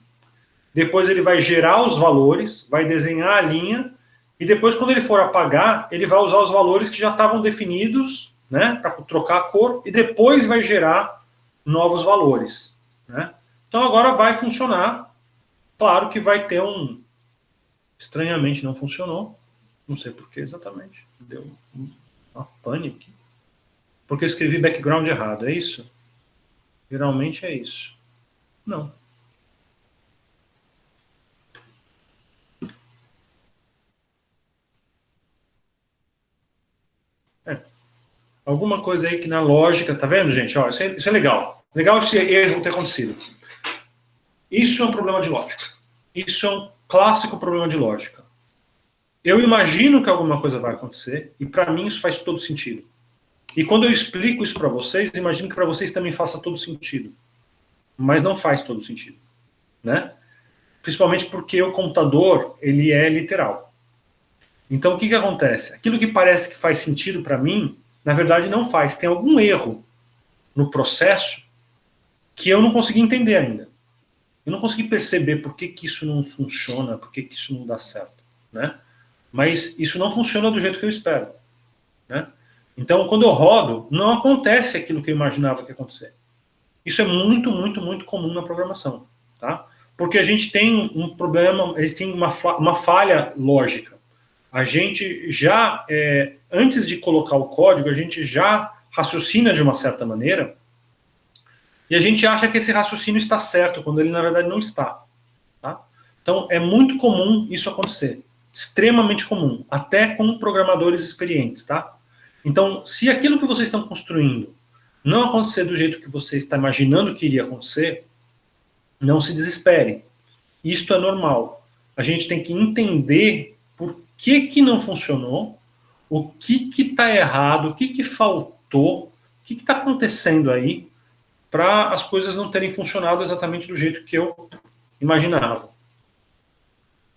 depois ele vai gerar os valores, vai desenhar a linha, e depois quando ele for apagar, ele vai usar os valores que já estavam definidos, né, para trocar a cor, e depois vai gerar novos valores. Né? Então agora vai funcionar. Claro que vai ter um... Estranhamente não funcionou. Não sei por que exatamente. Deu uma pane aqui. Porque eu escrevi background errado, é isso? Geralmente é isso. Não. Alguma coisa aí que na lógica, tá vendo, gente? Ó, isso é legal. Legal esse erro ter acontecido. Isso é um problema de lógica. Isso é um clássico problema de lógica. Eu imagino que alguma coisa vai acontecer e para mim isso faz todo sentido. E quando eu explico isso para vocês, imagino que para vocês também faça todo sentido. Mas não faz todo sentido. Né? Principalmente porque o computador, ele é literal. Então o que acontece? Aquilo que parece que faz sentido para mim, na verdade não faz. Tem algum erro no processo que eu não consegui entender ainda. Eu não consegui perceber por que isso não funciona, por que isso não dá certo. Né? Mas isso não funciona do jeito que eu espero. Né? Então, quando eu rodo, não acontece aquilo que eu imaginava que ia acontecer. Isso é muito, muito, muito comum na programação. Tá? Porque a gente tem um problema, a gente tem uma falha lógica. A gente já, antes de colocar o código, a gente já raciocina de uma certa maneira e a gente acha que esse raciocínio está certo, quando ele, na verdade, não está. Tá? Então, é muito comum isso acontecer. Extremamente comum. Até com programadores experientes. Tá? Então, se aquilo que vocês estão construindo não acontecer do jeito que você está imaginando que iria acontecer, não se desesperem. Isto é normal. A gente tem que entender por que não funcionou, o que está errado, o que faltou, o que está acontecendo aí, para as coisas não terem funcionado exatamente do jeito que eu imaginava.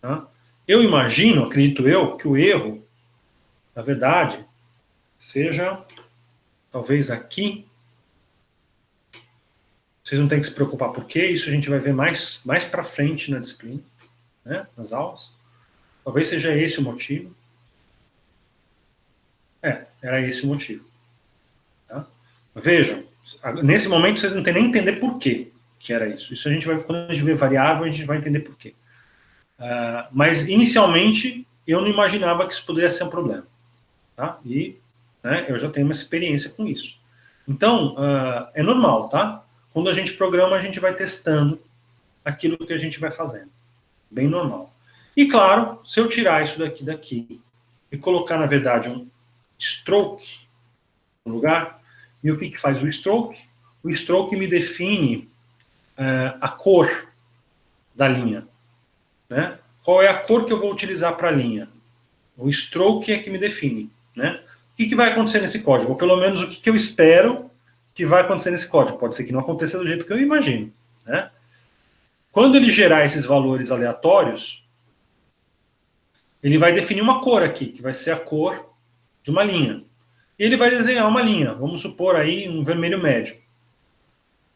Tá? Eu imagino, acredito eu, que o erro, na verdade, seja talvez aqui. Vocês não têm que se preocupar por quê, isso a gente vai ver mais para frente na disciplina, né, nas aulas. Talvez seja esse o motivo. Era esse o motivo. Tá? Vejam, nesse momento vocês não têm nem entender por quê que era isso. Isso a gente vai, quando a gente vê variável, a gente vai entender por quê. Mas inicialmente eu não imaginava que isso poderia ser um problema. Tá? E eu já tenho uma experiência com isso. Então, é normal, tá? Quando a gente programa, a gente vai testando aquilo que a gente vai fazendo. Bem normal. E claro, se eu tirar isso daqui e colocar, na verdade, um stroke no lugar, e o que faz o stroke? O stroke me define a cor da linha. Né? Qual é a cor que eu vou utilizar para a linha? O stroke é que me define. Né? O que vai acontecer nesse código? Ou pelo menos o que eu espero que vai acontecer nesse código. Pode ser que não aconteça do jeito que eu imagino. Né? Quando ele gerar esses valores aleatórios, ele vai definir uma cor aqui, que vai ser a cor de uma linha. E ele vai desenhar uma linha, vamos supor aí um vermelho médio.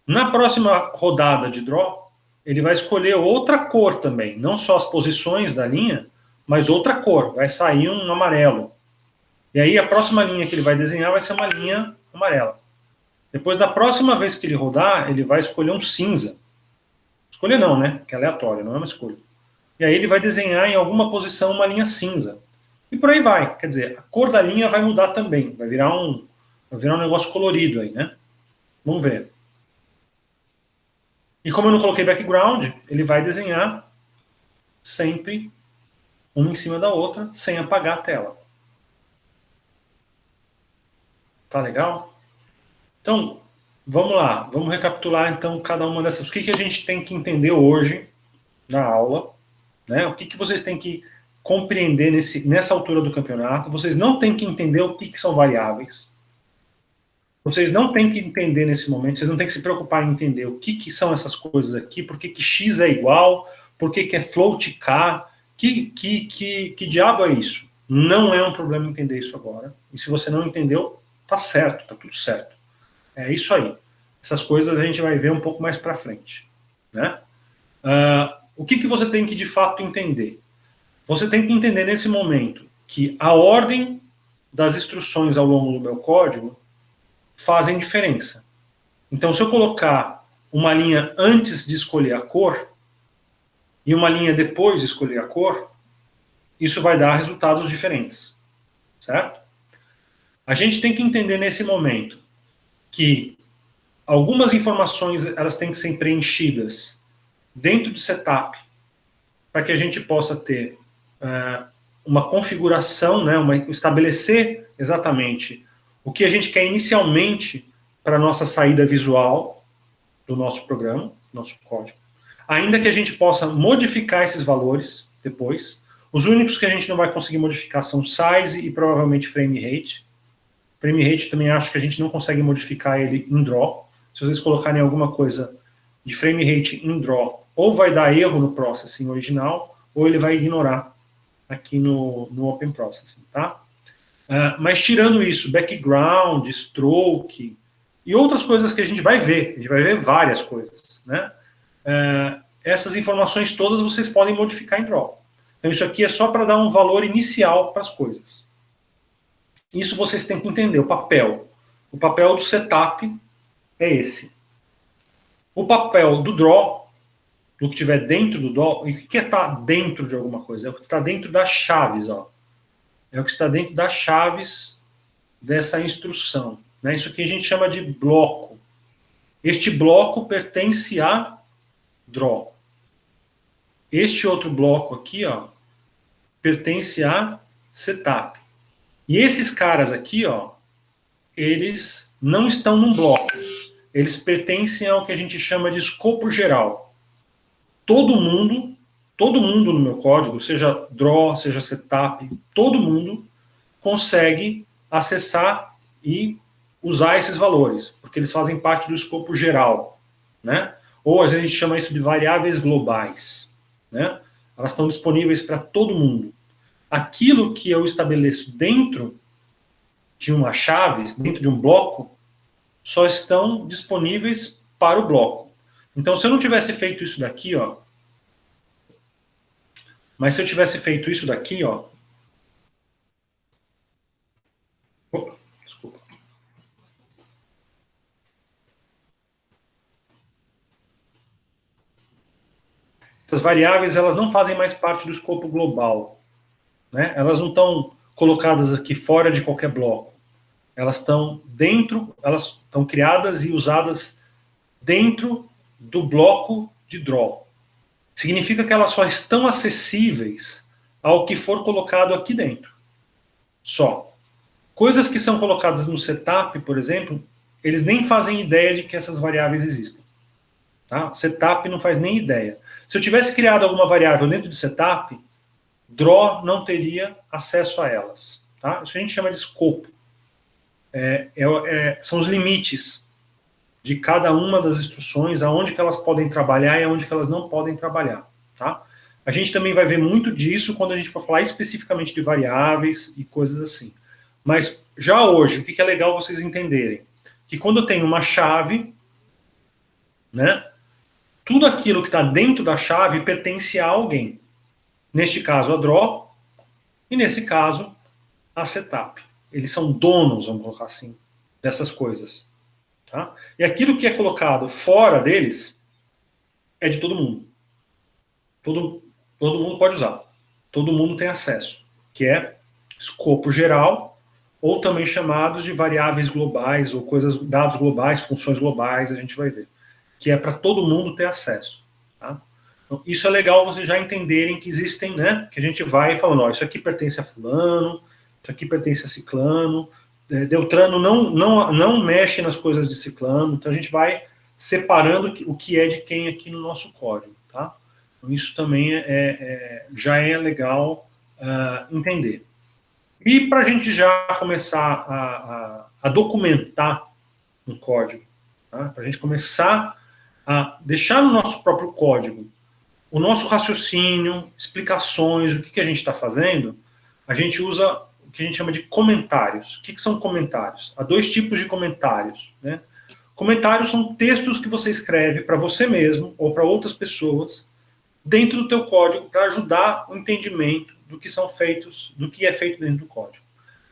Na próxima rodada de draw, ele vai escolher outra cor também, não só as posições da linha, mas outra cor, vai sair um amarelo. E aí a próxima linha que ele vai desenhar vai ser uma linha amarela. Depois da próxima vez que ele rodar, ele vai escolher um cinza. Escolher não, né? Que é aleatório, não é uma escolha. E aí ele vai desenhar em alguma posição uma linha cinza. E por aí vai. Quer dizer, a cor da linha vai mudar também. Vai virar um negócio colorido aí, né? Vamos ver. E como eu não coloquei background, ele vai desenhar sempre uma em cima da outra, sem apagar a tela. Tá legal? Então, vamos lá. Vamos recapitular, então, cada uma dessas. O que a gente tem que entender hoje na aula, né? O que vocês têm que compreender nessa altura do campeonato. Vocês não têm que entender o que são variáveis. Vocês não têm que entender nesse momento, vocês não têm que se preocupar em entender o que são essas coisas aqui, por que x é igual, por que é float k, que diabo é isso? Não é um problema entender isso agora. E se você não entendeu, tá certo, tá tudo certo. É isso aí. Essas coisas a gente vai ver um pouco mais para frente. Né? O que você tem que de fato entender? Você tem que entender nesse momento que a ordem das instruções ao longo do meu código fazem diferença. Então, se eu colocar uma linha antes de escolher a cor e uma linha depois de escolher a cor, isso vai dar resultados diferentes. Certo? A gente tem que entender nesse momento que algumas informações elas têm que ser preenchidas dentro do setup para que a gente possa ter uma configuração, né, estabelecer exatamente o que a gente quer inicialmente para a nossa saída visual do nosso programa, nosso código. Ainda que a gente possa modificar esses valores depois. Os únicos que a gente não vai conseguir modificar são size e provavelmente frame rate. Frame rate também acho que a gente não consegue modificar ele em draw. Se vocês colocarem alguma coisa de frame rate em draw, ou vai dar erro no processing original, ou ele vai ignorar aqui no Open Processing, tá? Mas tirando isso, background, stroke e outras coisas que a gente vai ver várias coisas, né? Essas informações todas vocês podem modificar em draw. Então isso aqui é só para dar um valor inicial para as coisas. Isso vocês têm que entender, o papel. O papel do setup é esse. O papel do draw, do que estiver dentro do draw, e o que está dentro de alguma coisa? É o que está dentro das chaves, ó. É o que está dentro das chaves dessa instrução. Né? Isso aqui a gente chama de bloco. Este bloco pertence a draw. Este outro bloco aqui, ó, pertence a setup. E esses caras aqui, ó, eles não estão num bloco. Eles pertencem ao que a gente chama de escopo geral. Todo mundo no meu código, seja draw, seja setup, todo mundo consegue acessar e usar esses valores, porque eles fazem parte do escopo geral, né? Ou às vezes a gente chama isso de variáveis globais, né? Elas estão disponíveis para todo mundo. Aquilo que eu estabeleço dentro de uma chave, dentro de um bloco, só estão disponíveis para o bloco. Então, se eu não tivesse feito isso daqui, ó, mas se eu tivesse feito isso daqui, ó, desculpa. Essas variáveis, elas não fazem mais parte do escopo global, né? Elas não estão colocadas aqui fora de qualquer bloco. Elas estão dentro, elas estão criadas e usadas dentro do bloco de draw. significa que elas só estão acessíveis ao que for colocado aqui dentro. Só. Coisas que são colocadas no setup, por exemplo, eles nem fazem ideia de que essas variáveis existem. Tá? Setup não faz nem ideia. Se eu tivesse criado alguma variável dentro de setup, draw não teria acesso a elas. Tá? Isso a gente chama de escopo. São os limites de cada uma das instruções, aonde que elas podem trabalhar e aonde que elas não podem trabalhar. Tá? A gente também vai ver muito disso quando a gente for falar especificamente de variáveis e coisas assim. Mas já hoje, o que é legal vocês entenderem? Que quando eu tenho uma chave, né, tudo aquilo que está dentro da chave pertence a alguém. Neste caso, a draw, e nesse caso, a setup. Eles são donos, vamos colocar assim, dessas coisas. Tá? E aquilo que é colocado fora deles é de todo mundo. Todo mundo pode usar. Todo mundo tem acesso, que é escopo geral, ou também chamados de variáveis globais, ou dados globais, funções globais, a gente vai ver. Que é para todo mundo ter acesso. Tá? Então, isso é legal vocês já entenderem que existem, né? Que a gente vai falando, ó, isso aqui pertence a fulano, isso aqui pertence a ciclano, Deltrano não mexe nas coisas de ciclano, então a gente vai separando o que é de quem aqui no nosso código, tá? Então, isso também já é legal entender. E para a gente já começar a documentar um código, tá? Para a gente começar a deixar no nosso próprio código o nosso raciocínio, explicações, o que a gente está fazendo, a gente usa o que a gente chama de comentários. O que são comentários? Há dois tipos de comentários, né? Comentários são textos que você escreve para você mesmo ou para outras pessoas dentro do teu código para ajudar o entendimento do que é feito dentro do código.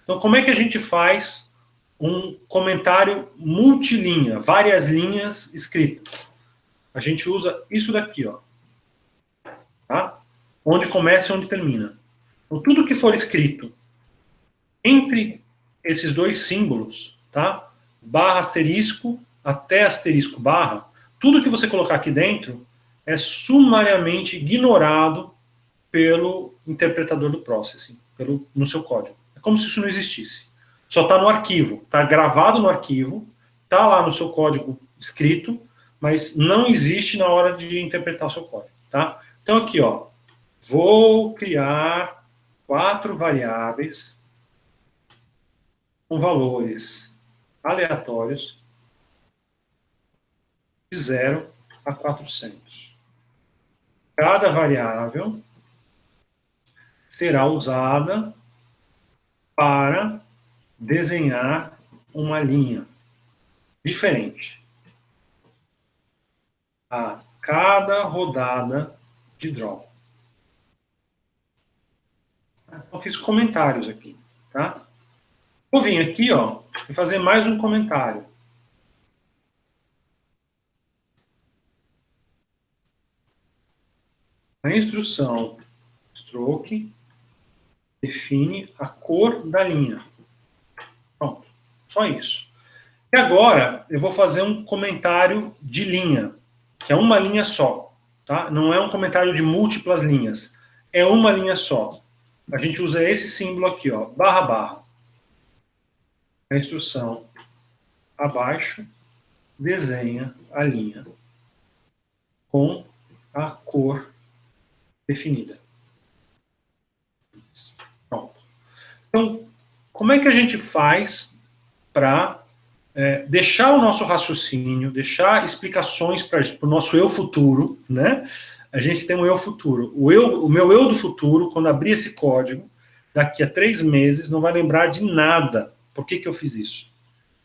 Então, como é que a gente faz um comentário multilinha, várias linhas escritas? A gente usa isso daqui, ó. Tá? Onde começa e onde termina. Então, tudo que for escrito entre esses dois símbolos, tá? Barra asterisco até asterisco barra, tudo que você colocar aqui dentro é sumariamente ignorado pelo interpretador do processing, no seu código. É como se isso não existisse. Só está no arquivo, está gravado no arquivo, está lá no seu código escrito, mas não existe na hora de interpretar o seu código. Tá? Então aqui, ó, vou criar 4 variáveis com valores aleatórios de 0 a 400. Cada variável será usada para desenhar uma linha diferente a cada rodada de draw. Eu fiz comentários aqui, tá? Vou vir aqui, ó, e fazer mais um comentário. A instrução stroke define a cor da linha. Pronto, só isso. E agora eu vou fazer um comentário de linha, que é uma linha só, tá? Não é um comentário de múltiplas linhas, é uma linha só. A gente usa esse símbolo aqui, ó, barra barra. A instrução abaixo desenha a linha com a cor definida. Pronto. Então, como é que a gente faz para deixar o nosso raciocínio, deixar explicações para o nosso eu futuro, né? A gente tem um eu futuro. O meu eu do futuro, quando abrir esse código, daqui a 3 meses, não vai lembrar de nada. Por que eu fiz isso?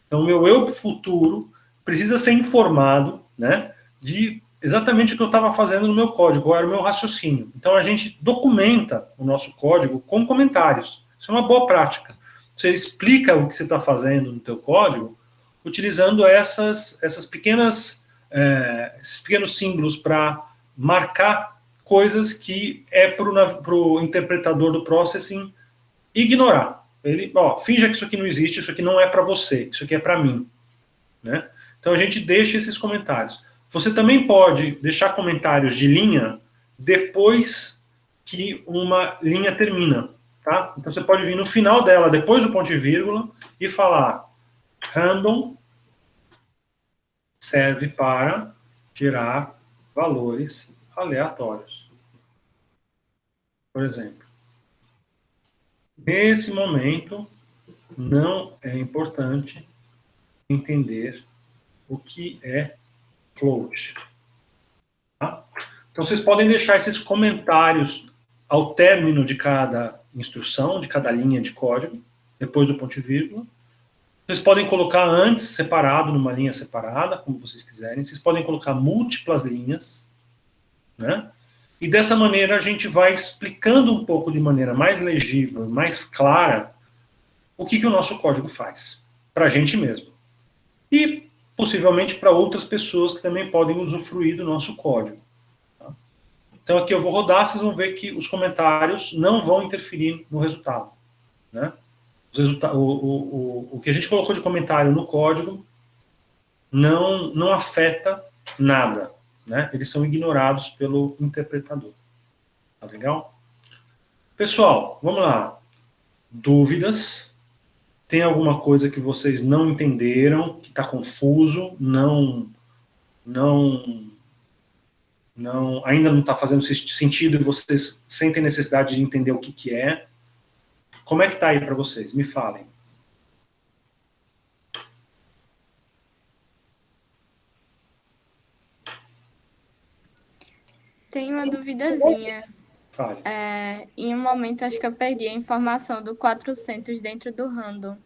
Então, o meu eu futuro precisa ser informado, né, de exatamente o que eu estava fazendo no meu código, qual era o meu raciocínio. Então, a gente documenta o nosso código com comentários. Isso é uma boa prática. Você explica o que você está fazendo no teu código utilizando esses pequenos símbolos para marcar coisas que é para o interpretador do processing ignorar. Ele, ó, finja que isso aqui não existe, isso aqui não é para você, isso aqui é para mim. Né? Então a gente deixa esses comentários. Você também pode deixar comentários de linha depois que uma linha termina, tá? Então você pode vir no final dela, depois do ponto e vírgula, e falar random serve para gerar valores aleatórios. Por exemplo, nesse momento, não é importante entender o que é float. Tá? Então, vocês podem deixar esses comentários ao término de cada instrução, de cada linha de código, depois do ponto e vírgula. Vocês podem colocar antes, separado, numa linha separada, como vocês quiserem. Vocês podem colocar múltiplas linhas, né? E dessa maneira a gente vai explicando um pouco de maneira mais legível, mais clara, o que o nosso código faz, para a gente mesmo. E, possivelmente, para outras pessoas que também podem usufruir do nosso código. Tá? Então, aqui eu vou rodar, vocês vão ver que os comentários não vão interferir no resultado. Né? O que a gente colocou de comentário no código não afeta nada. Né? Eles são ignorados pelo interpretador. Tá legal? Pessoal, vamos lá. Dúvidas? Tem alguma coisa que vocês não entenderam, que está confuso, ainda não está fazendo sentido e vocês sentem necessidade de entender o que é? Como é que está aí para vocês? Me falem. Tem uma duvidazinha. Fale. Em um momento, acho que eu perdi a informação do 400 dentro do random.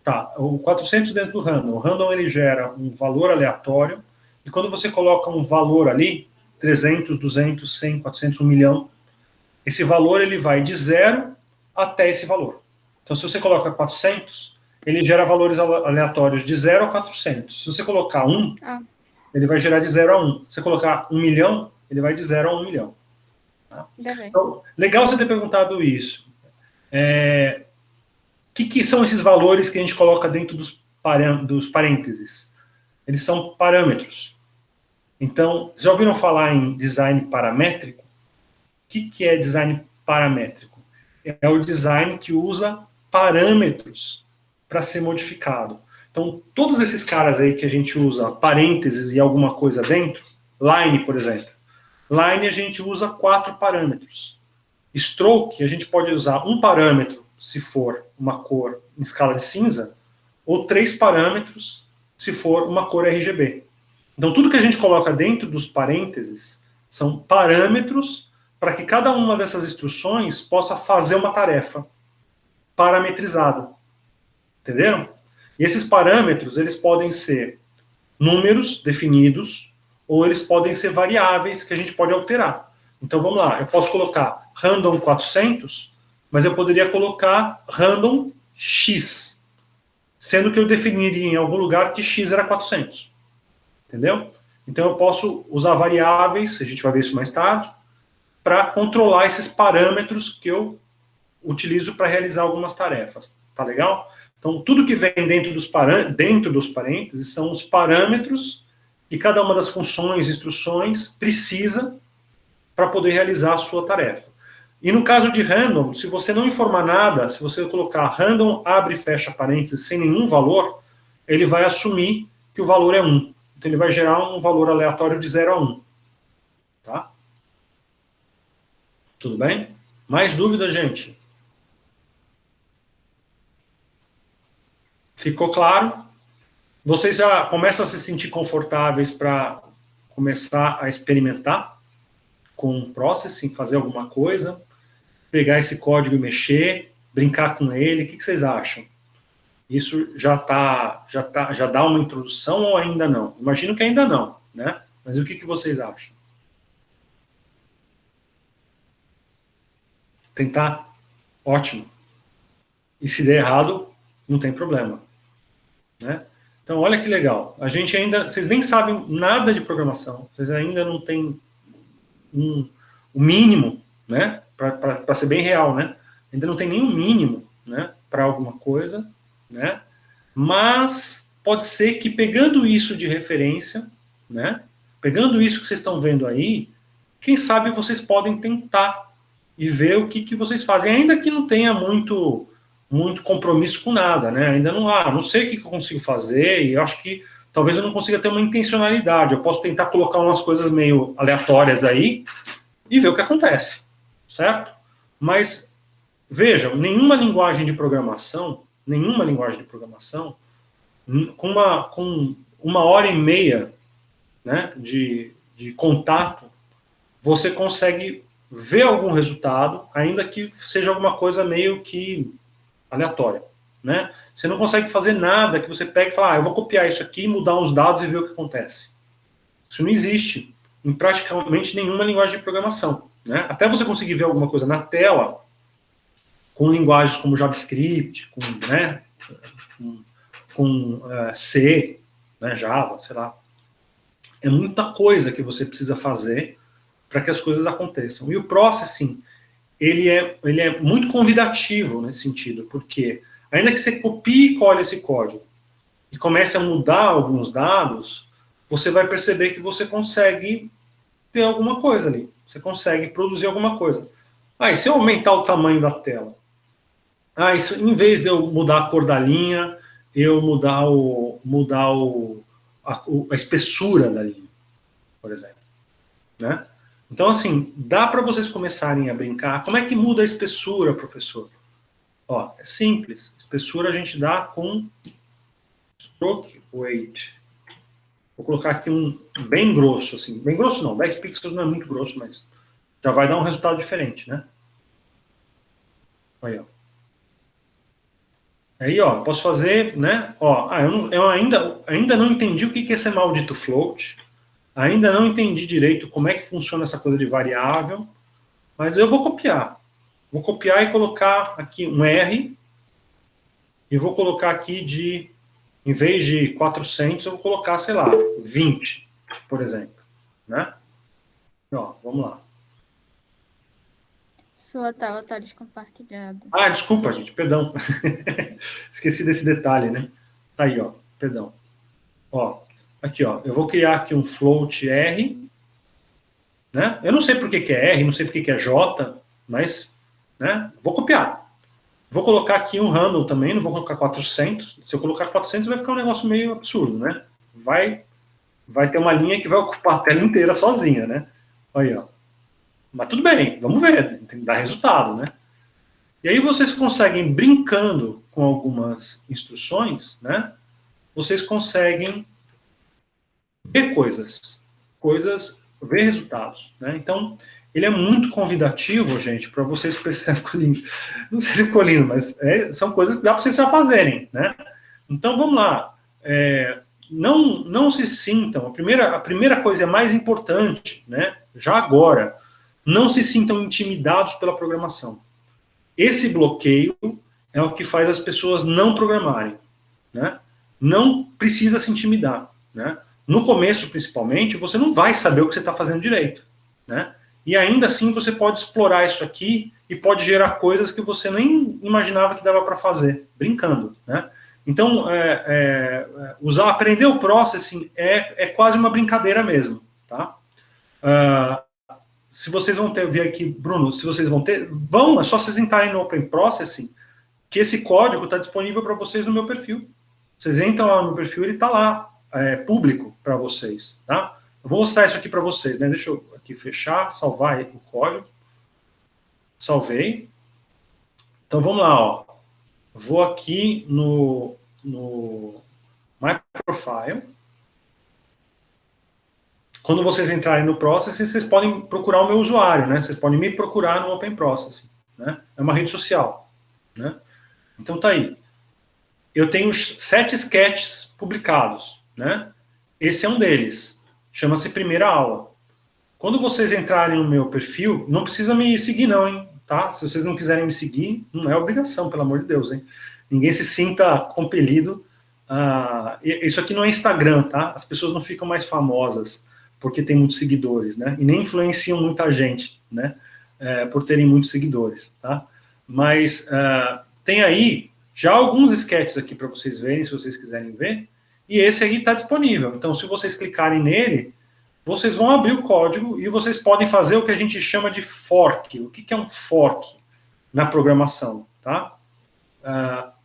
Tá, o 400 dentro do random. O random, ele gera um valor aleatório, e quando você coloca um valor ali, 300, 200, 100, 400, 1 milhão, esse valor ele vai de 0 até esse valor. Então, se você coloca 400, ele gera valores aleatórios de 0 a 400. Se você colocar 1, ele vai gerar de 0 a 1. Se você colocar 1 milhão, ele vai de 0 a 1 milhão. Tá? Então, legal você ter perguntado isso. Que são esses valores que a gente coloca dentro dos parênteses? Eles são parâmetros. Então, já ouviram falar em design paramétrico? O que é design paramétrico? É o design que usa parâmetros para ser modificado. Então, todos esses caras aí que a gente usa parênteses e alguma coisa dentro, line, por exemplo. Line a gente usa 4 parâmetros. Stroke, a gente pode usar um parâmetro se for uma cor em escala de cinza, ou 3 parâmetros se for uma cor RGB. Então, tudo que a gente coloca dentro dos parênteses são parâmetros para que cada uma dessas instruções possa fazer uma tarefa parametrizada. Entenderam? E esses parâmetros, eles podem ser números definidos, ou eles podem ser variáveis que a gente pode alterar. Então, vamos lá. Eu posso colocar random 400, mas eu poderia colocar random x, sendo que eu definiria em algum lugar que x era 400. Entendeu? Então eu posso usar variáveis, a gente vai ver isso mais tarde, para controlar esses parâmetros que eu utilizo para realizar algumas tarefas. Tá legal? Então tudo que vem dentro dos parênteses são os parâmetros que cada uma das funções, instruções, precisa para poder realizar a sua tarefa. E no caso de random, se você não informar nada, se você colocar random, abre e fecha parênteses sem nenhum valor, ele vai assumir que o valor é 1. Então ele vai gerar um valor aleatório de 0 a 1. Tá? Tudo bem? Mais dúvidas, gente? Ficou claro? Vocês já começam a se sentir confortáveis para começar a experimentar com o processing, fazer alguma coisa, pegar esse código e mexer, brincar com ele? O que vocês acham? Isso já dá uma introdução ou ainda não? Imagino que ainda não, né? Mas o que vocês acham? Tentar? Ótimo. E se der errado, não tem problema, né? Então, olha que legal. A gente ainda... Vocês nem sabem nada de programação. Vocês ainda não têm o mínimo, né? Para ser bem real, né? Ainda não tem nenhum mínimo, né? Para alguma coisa, né? Mas pode ser que pegando isso de referência, né? Pegando isso que vocês estão vendo aí, quem sabe vocês podem tentar e ver o que vocês fazem, ainda que não tenha muito compromisso com nada, né? Ainda não sei o que eu consigo fazer, e eu acho que talvez eu não consiga ter uma intencionalidade. Eu posso tentar colocar umas coisas meio aleatórias aí e ver o que acontece, certo? Mas, vejam, nenhuma linguagem de programação, com uma hora e meia, né, de contato, você consegue ver algum resultado, ainda que seja alguma coisa meio que aleatória, né? Você não consegue fazer nada que você pegue e fala, eu vou copiar isso aqui, mudar uns dados e ver o que acontece. Isso não existe em praticamente nenhuma linguagem de programação, né? Até você conseguir ver alguma coisa na tela, com linguagens como JavaScript, com C, né, Java, sei lá. É muita coisa que você precisa fazer para que as coisas aconteçam. E o processing, ele é muito convidativo nesse sentido, porque ainda que você copie e cole esse código e comece a mudar alguns dados, você vai perceber que você consegue ter alguma coisa ali. Você consegue produzir alguma coisa. E se eu aumentar o tamanho da tela? Isso, em vez de eu mudar a cor da linha, eu mudar a espessura da linha, por exemplo, né? Então, assim, dá para vocês começarem a brincar. Como é que muda a espessura, professor? É simples. Espessura a gente dá com stroke weight. Vou colocar aqui um bem grosso, assim. Bem grosso não, 10 pixels não é muito grosso, mas já vai dar um resultado diferente, né? Aí, eu posso fazer, né? Eu ainda não entendi o que é esse maldito float. Ainda não entendi direito como é que funciona essa coisa de variável, mas eu vou copiar. Vou copiar e colocar aqui um R, e vou colocar aqui em vez de 400, eu vou colocar, sei lá, 20, por exemplo, né? Vamos lá. Sua tela está descompartilhada. Desculpa, gente, perdão. Esqueci desse detalhe, né? Tá aí, perdão. Aqui, eu vou criar aqui um float R, né? Eu não sei por que é R, não sei por que é J, mas, né? Vou copiar. Vou colocar aqui um handle também, não vou colocar 400. Se eu colocar 400, vai ficar um negócio meio absurdo, né? Vai ter uma linha que vai ocupar a tela inteira sozinha, né? Aí, Mas tudo bem, vamos ver, tem que dar resultado, né? E aí vocês conseguem, brincando com algumas instruções, né? Vocês conseguem ver ver resultados, né? Então, ele é muito convidativo, gente, para vocês perceberem. Não sei se ficou lindo, mas são coisas que dá para vocês já fazerem, né? Então, vamos lá. Não se sintam. A primeira coisa é mais importante, né? Já agora, não se sintam intimidados pela programação. Esse bloqueio é o que faz as pessoas não programarem, né? Não precisa se intimidar, né? No começo, principalmente, você não vai saber o que você está fazendo direito, né? E ainda assim você pode explorar isso aqui e pode gerar coisas que você nem imaginava que dava para fazer, brincando, né? Então, aprender o processing é quase uma brincadeira mesmo, tá? Se vocês vão ver aqui, Bruno, se vocês vão ter, é só vocês entrarem no Open Processing, que esse código está disponível para vocês no meu perfil. Vocês entram lá no meu perfil, ele está lá, público para vocês, tá? Eu vou mostrar isso aqui para vocês, né? Deixa eu aqui fechar, salvar o código. Salvei. Então, vamos lá, Vou aqui no My Profile. Quando vocês entrarem no Processing, vocês podem procurar o meu usuário, né? Vocês podem me procurar no Open Processing, né? É uma rede social, né? Então, tá aí. Eu tenho 7 sketches publicados, né? Esse é um deles. Chama-se Primeira Aula. Quando vocês entrarem no meu perfil, não precisa me seguir não, hein? Tá? Se vocês não quiserem me seguir, não é obrigação, pelo amor de Deus, hein? Ninguém se sinta compelido. Isso aqui não é Instagram, tá? As pessoas não ficam mais famosas porque tem muitos seguidores, né? E nem influenciam muita gente, né? Por terem muitos seguidores, tá? Mas tem aí já alguns sketches aqui para vocês verem, se vocês quiserem ver, e esse aí está disponível. Então, se vocês clicarem nele, vocês vão abrir o código e vocês podem fazer o que a gente chama de fork. O que é um fork na programação, tá?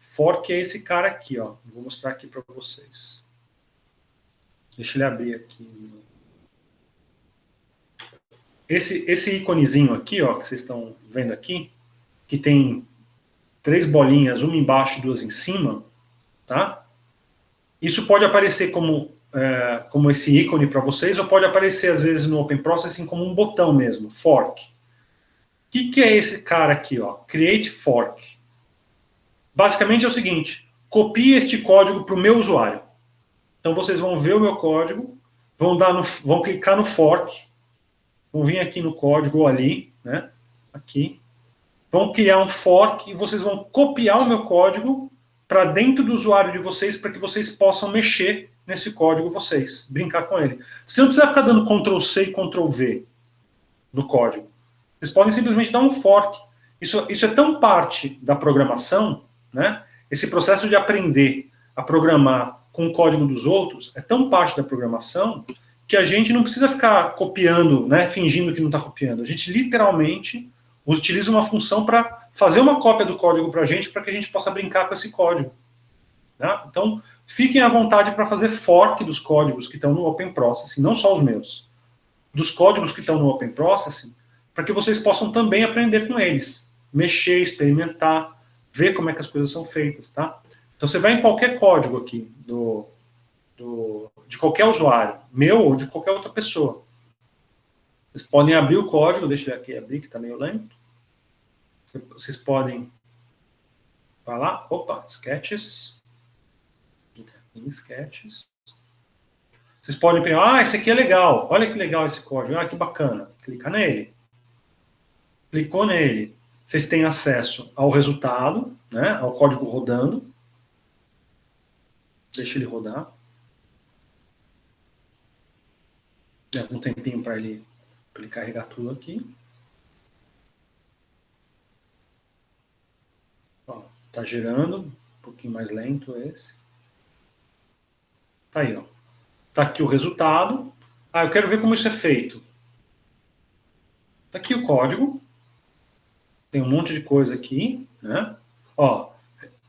Fork é esse cara aqui, ó. Vou mostrar aqui para vocês. Deixa ele abrir aqui. Esse íconezinho aqui, ó, que vocês estão vendo aqui, que tem 3 bolinhas, uma embaixo e 2 em cima, tá? Isso pode aparecer como esse ícone para vocês, ou pode aparecer, às vezes, no Open Processing como um botão mesmo, fork. O que é esse cara aqui, ó? Create fork. Basicamente é o seguinte, copie este código para o meu usuário. Então, vocês vão ver o meu código, vão clicar no fork, vão vir aqui no código ou ali, né? Aqui. Vão criar um fork e vocês vão copiar o meu código para dentro do usuário de vocês, para que vocês possam mexer nesse código vocês, brincar com ele. Você não precisa ficar dando Ctrl+C e Ctrl+V no código. Vocês podem simplesmente dar um fork. Isso é tão parte da programação, né? Esse processo de aprender a programar com o código dos outros é tão parte da programação que a gente não precisa ficar copiando, né, fingindo que não está copiando. A gente literalmente utiliza uma função para fazer uma cópia do código para que a gente possa brincar com esse código. Tá? Então, fiquem à vontade para fazer fork dos códigos que estão no Open Processing, não só os meus, dos códigos que estão no Open Processing, para que vocês possam também aprender com eles, mexer, experimentar, ver como é que as coisas são feitas, tá? Então, você vai em qualquer código aqui, de qualquer usuário, meu ou de qualquer outra pessoa. Vocês podem abrir o código, deixa eu aqui abrir, que está meio lento. Vocês podem... Vai lá, opa, Sketches. Em Sketches. Vocês podem pegar, esse aqui é legal, olha que legal esse código, que bacana. Clica nele. Clicou nele. Vocês têm acesso ao resultado, né, ao código rodando. Deixa ele rodar. Leva um tempinho para ele carregar tudo aqui. Ó, tá gerando, um pouquinho mais lento esse. Tá aí, ó. Tá aqui o resultado. Eu quero ver como isso é feito. Tá aqui o código. Tem um monte de coisa aqui, né? Ó,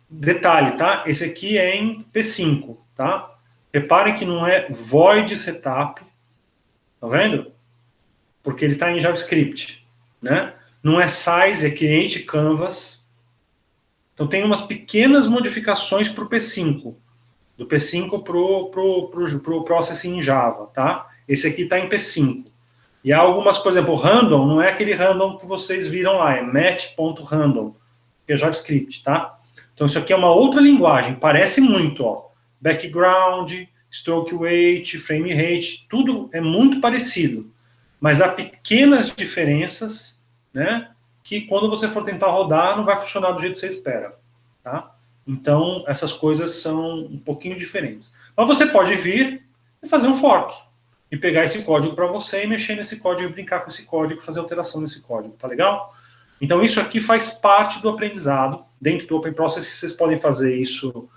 detalhe, tá? Esse aqui é em P5, tá? Reparem que não é void setup, tá vendo? Porque ele está em JavaScript, né? Não é size, é create canvas. Então tem umas pequenas modificações para o P5, do P5 pro Processing em Java, tá? Esse aqui está em P5. E há algumas, por exemplo, random não é aquele random que vocês viram lá, é match.random, que é JavaScript, tá? Então isso aqui é uma outra linguagem, parece muito, ó. Background, stroke weight, frame rate, tudo é muito parecido. Mas há pequenas diferenças, né, que quando você for tentar rodar, não vai funcionar do jeito que você espera, tá? Então, essas coisas são um pouquinho diferentes. Mas você pode vir e fazer um fork, e pegar esse código para você e mexer nesse código, e brincar com esse código, fazer alteração nesse código, tá legal? Então, isso aqui faz parte do aprendizado. Dentro do Open Processing, vocês podem fazer isso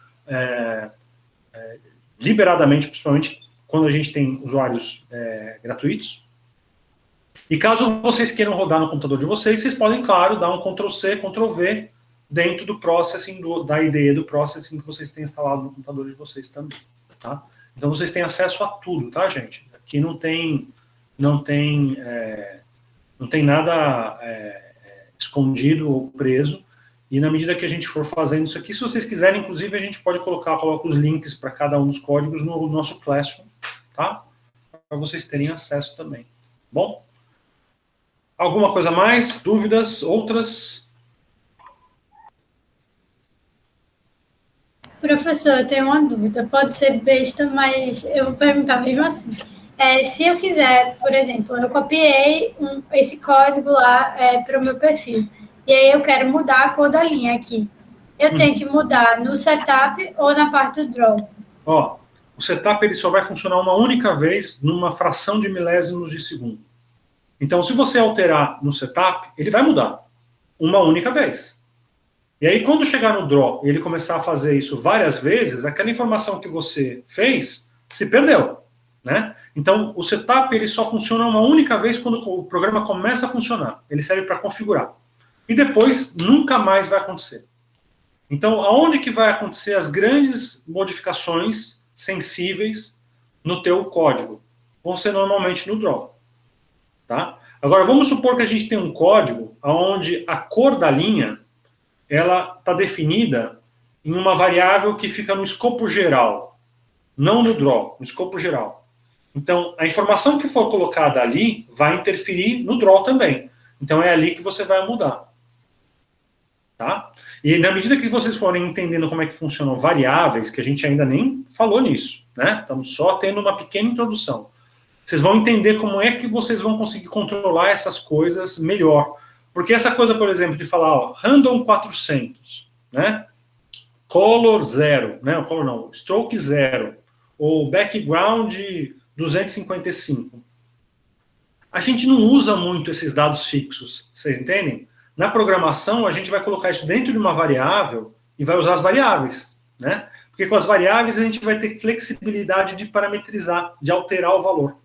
liberadamente, principalmente quando a gente tem usuários gratuitos. E caso vocês queiram rodar no computador de vocês, vocês podem, claro, dar um Ctrl+C, Ctrl+V dentro do processing, da IDE do processing que vocês têm instalado no computador de vocês também, tá? Então, vocês têm acesso a tudo, tá, gente? Aqui não tem nada escondido ou preso. E na medida que a gente for fazendo isso aqui, se vocês quiserem, inclusive, a gente pode coloca os links para cada um dos códigos no nosso Classroom, tá? Para vocês terem acesso também. Bom? Alguma coisa mais? Dúvidas? Outras? Professor, eu tenho uma dúvida. Pode ser besta, mas eu vou perguntar mesmo assim. Se eu quiser, por exemplo, eu copiei esse código lá para o meu perfil, e aí eu quero mudar a cor da linha aqui. Eu tenho que mudar no setup ou na parte do draw? Ó, o setup ele só vai funcionar uma única vez numa fração de milésimos de segundo. Então, se você alterar no setup, ele vai mudar uma única vez. E aí, quando chegar no draw e ele começar a fazer isso várias vezes, aquela informação que você fez se perdeu, né? Então, o setup ele só funciona uma única vez quando o programa começa a funcionar. Ele serve para configurar. E depois, nunca mais vai acontecer. Então, aonde que vai acontecer as grandes modificações sensíveis no teu código? Vão ser normalmente no draw. Tá? Agora, vamos supor que a gente tem um código onde a cor da linha ela está definida em uma variável que fica no escopo geral, não no draw, no escopo geral. Então, a informação que for colocada ali vai interferir no draw também. Então, é ali que você vai mudar. Tá? E na medida que vocês forem entendendo como é que funcionam variáveis, que a gente ainda nem falou nisso, né? Estamos só tendo uma pequena introdução. Vocês vão entender como é que vocês vão conseguir controlar essas coisas melhor. Porque essa coisa, por exemplo, de falar, ó, random 400, né? Color 0, né? Color não, stroke 0, ou background 255. A gente não usa muito esses dados fixos, vocês entendem? Na programação, a gente vai colocar isso dentro de uma variável e vai usar as variáveis, né? Porque com as variáveis a gente vai ter flexibilidade de parametrizar, de alterar o valor.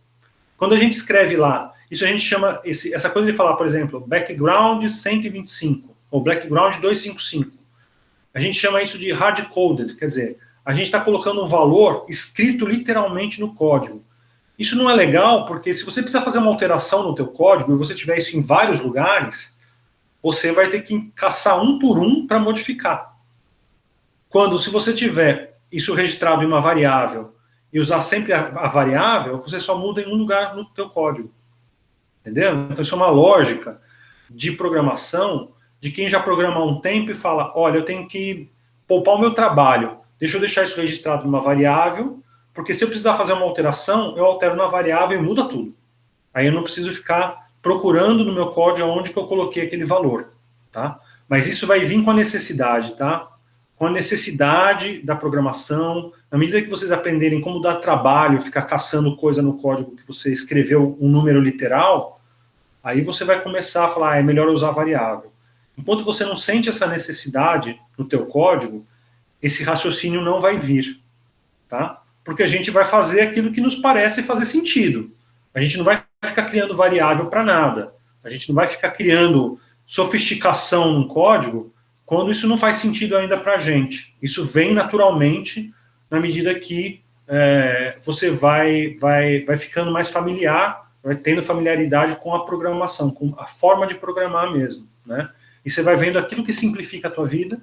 Quando a gente escreve lá, isso a gente chama, essa coisa de falar, por exemplo, background 125, ou background 255. A gente chama isso de hard-coded, quer dizer, a gente está colocando um valor escrito literalmente no código. Isso não é legal, porque se você precisar fazer uma alteração no teu código, e você tiver isso em vários lugares, você vai ter que caçar um por um para modificar. Quando, se você tiver isso registrado em uma variável e usar sempre a variável, você só muda em um lugar no teu código. Entendeu? Então, isso é uma lógica de programação de quem já programa há um tempo e fala, olha, eu tenho que poupar o meu trabalho, deixa eu deixar isso registrado numa variável, porque se eu precisar fazer uma alteração, eu altero na variável e muda tudo. Aí eu não preciso ficar procurando no meu código onde que eu coloquei aquele valor, tá? Mas isso vai vir com a necessidade, tá? Com a necessidade da programação, na medida que vocês aprenderem como dar trabalho, ficar caçando coisa no código que você escreveu um número literal, aí você vai começar a falar, é melhor usar variável. Enquanto você não sente essa necessidade no teu código, esse raciocínio não vai vir, tá? Porque a gente vai fazer aquilo que nos parece fazer sentido. A gente não vai ficar criando variável para nada. A gente não vai ficar criando sofisticação no código quando isso não faz sentido ainda para a gente. Isso vem naturalmente na medida que você vai ficando mais familiar, vai tendo familiaridade com a programação, com a forma de programar mesmo, né? E você vai vendo aquilo que simplifica a tua vida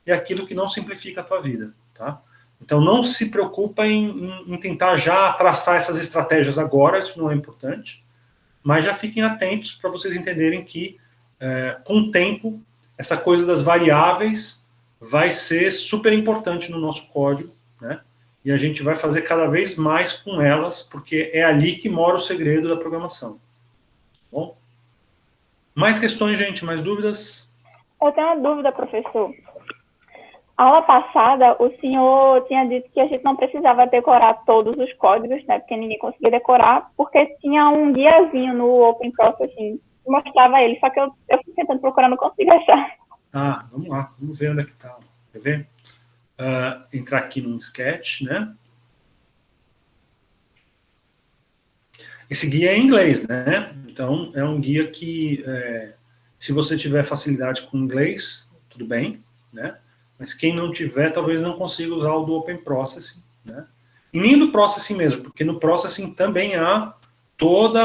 e aquilo que não simplifica a tua vida, tá? Então, não se preocupa em tentar já traçar essas estratégias agora, isso não é importante, mas já fiquem atentos para vocês entenderem que, com o tempo, essa coisa das variáveis vai ser super importante no nosso código, né? E a gente vai fazer cada vez mais com elas, porque é ali que mora o segredo da programação. Bom? Mais questões, gente? Mais dúvidas? Eu tenho uma dúvida, professor. Aula passada, o senhor tinha dito que a gente não precisava decorar todos os códigos, né? Porque ninguém conseguia decorar, porque tinha um guiazinho no Open Processing que mostrava ele, só que eu fui tentando procurar, não consigo achar. Ah, vamos lá, vamos ver onde é que está. Quer ver? Entrar aqui num sketch, né? Esse guia é em inglês, né? Então, é um guia que, se você tiver facilidade com inglês, tudo bem, né? Mas quem não tiver, talvez não consiga usar o do Open Processing, né? E nem do Processing mesmo, porque no Processing também há todas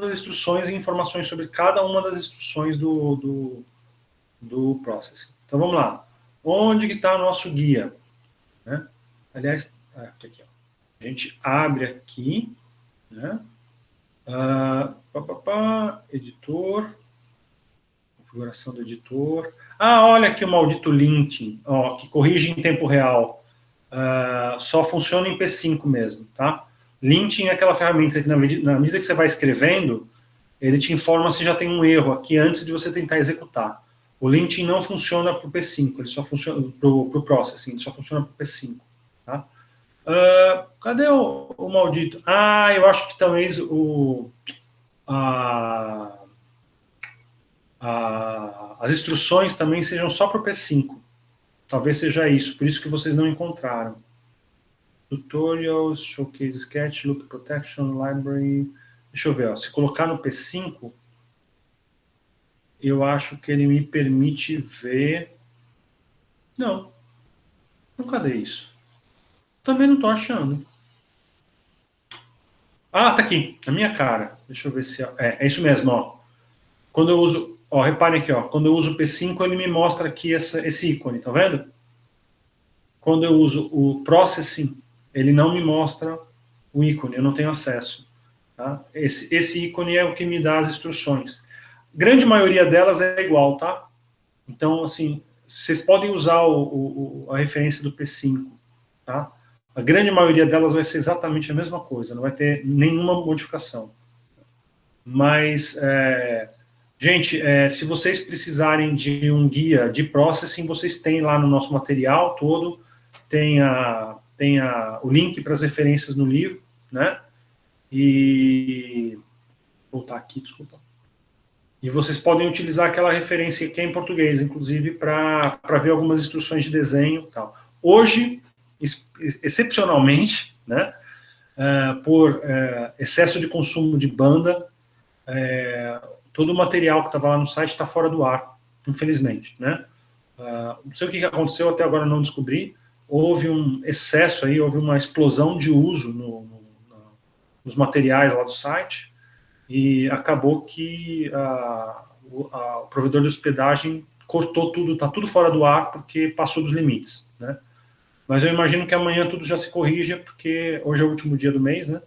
as instruções e informações sobre cada uma das instruções do Processing. Então, vamos lá. Onde que está o nosso guia? Né? Aliás, aqui, ó. A gente abre aqui, né? Editor, configuração do editor. Olha aqui o maldito linting, ó, que corrige em tempo real. Só funciona em P5 mesmo, tá? Linting é aquela ferramenta que, na medida que você vai escrevendo, ele te informa se já tem um erro aqui antes de você tentar executar. O linting não funciona para o P5, ele só funciona para o processing, ele só funciona para o P5, tá? Cadê o maldito? Eu acho que talvez as instruções também sejam só para o P5. Talvez seja isso, por isso que vocês não encontraram. Tutorials, Showcase Sketch, Loop Protection, Library. Deixa eu ver, ó, se colocar no P5, eu acho que ele me permite ver... Não. Então, cadê isso? Também não estou achando. Ah, tá aqui, na minha cara. Deixa eu ver se... É isso mesmo, ó. Quando eu uso... Ó, reparem aqui, ó. Quando eu uso o P5, ele me mostra aqui esse ícone, tá vendo? Quando eu uso o Processing, ele não me mostra o ícone, eu não tenho acesso. Tá? Esse ícone é o que me dá as instruções. Grande maioria delas é igual, tá? Então, assim, vocês podem usar a referência do P5, tá? A grande maioria delas vai ser exatamente a mesma coisa, não vai ter nenhuma modificação. Mas, gente, se vocês precisarem de um guia de processing, vocês têm lá no nosso material todo, tem o link para as referências no livro, né? E... Vou voltar aqui, desculpa. E vocês podem utilizar aquela referência que é em português, inclusive, para ver algumas instruções de desenho e tal. Hoje, excepcionalmente, né, por excesso de consumo de banda, todo o material que estava lá no site está fora do ar, infelizmente, né? Não sei o que aconteceu, até agora não descobri. Houve um excesso aí, houve uma explosão de uso nos materiais lá do site, e acabou que o provedor de hospedagem cortou tudo, está tudo fora do ar, porque passou dos limites, né? Mas eu imagino que amanhã tudo já se corrija, porque hoje é o último dia do mês, né?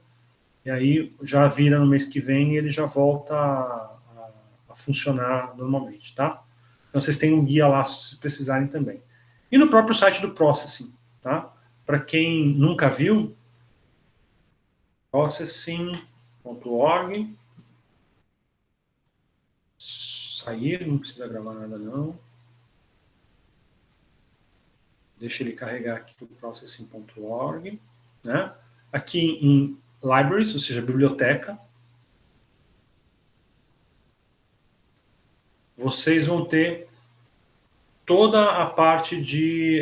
E aí já vira no mês que vem e ele já volta a funcionar normalmente, tá? Então vocês têm um guia lá se precisarem também. E no próprio site do Processing, tá? Para quem nunca viu, processing.org. Sair, não precisa gravar nada não. Deixa ele carregar aqui o processing.org, né? Aqui em libraries, ou seja, biblioteca, vocês vão ter toda a parte de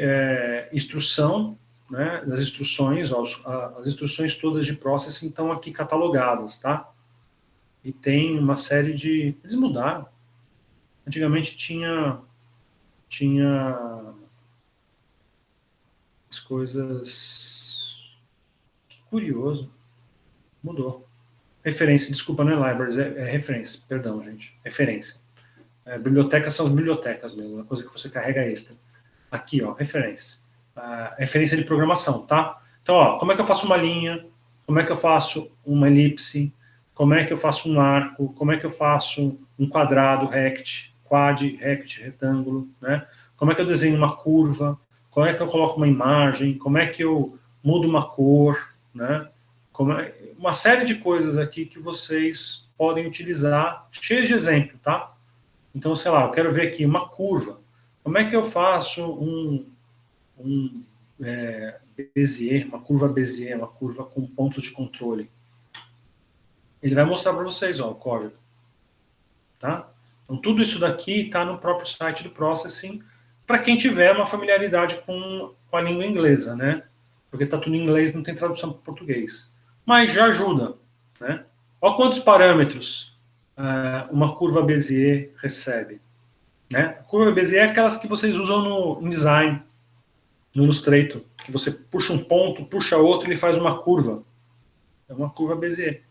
instrução, né? Das instruções, ó, as instruções todas de processing estão aqui catalogadas, tá? E tem uma série de... Eles mudaram. Antigamente tinha as coisas... Que curioso. Mudou. Referência, desculpa, não é libraries, é referência. Perdão, gente. Referência. Bibliotecas são as bibliotecas mesmo, uma coisa que você carrega extra. Aqui, ó, referência. Referência de programação, tá? Então, ó, como é que eu faço uma linha? Como é que eu faço uma elipse? Como é que eu faço um arco? Como é que eu faço um quadrado, rect, quad, rect, retângulo, né? Como é que eu desenho uma curva? Como é que eu coloco uma imagem? Como é que eu mudo uma cor, né? Uma série de coisas aqui que vocês podem utilizar, cheio de exemplo, tá? Então, sei lá, eu quero ver aqui uma curva. Como é que eu faço Bézier, uma curva Bézier, uma curva com pontos de controle? Ele vai mostrar para vocês, ó, o código. Tá? Então, tudo isso daqui está no próprio site do Processing, para quem tiver uma familiaridade com a língua inglesa, né? Porque está tudo em inglês, não tem tradução para português. Mas já ajuda, né? Olha quantos parâmetros uma curva Bézier recebe, né? A curva Bézier é aquelas que vocês usam no design, no Illustrator, que você puxa um ponto, puxa outro, ele faz uma curva. É uma curva Bézier.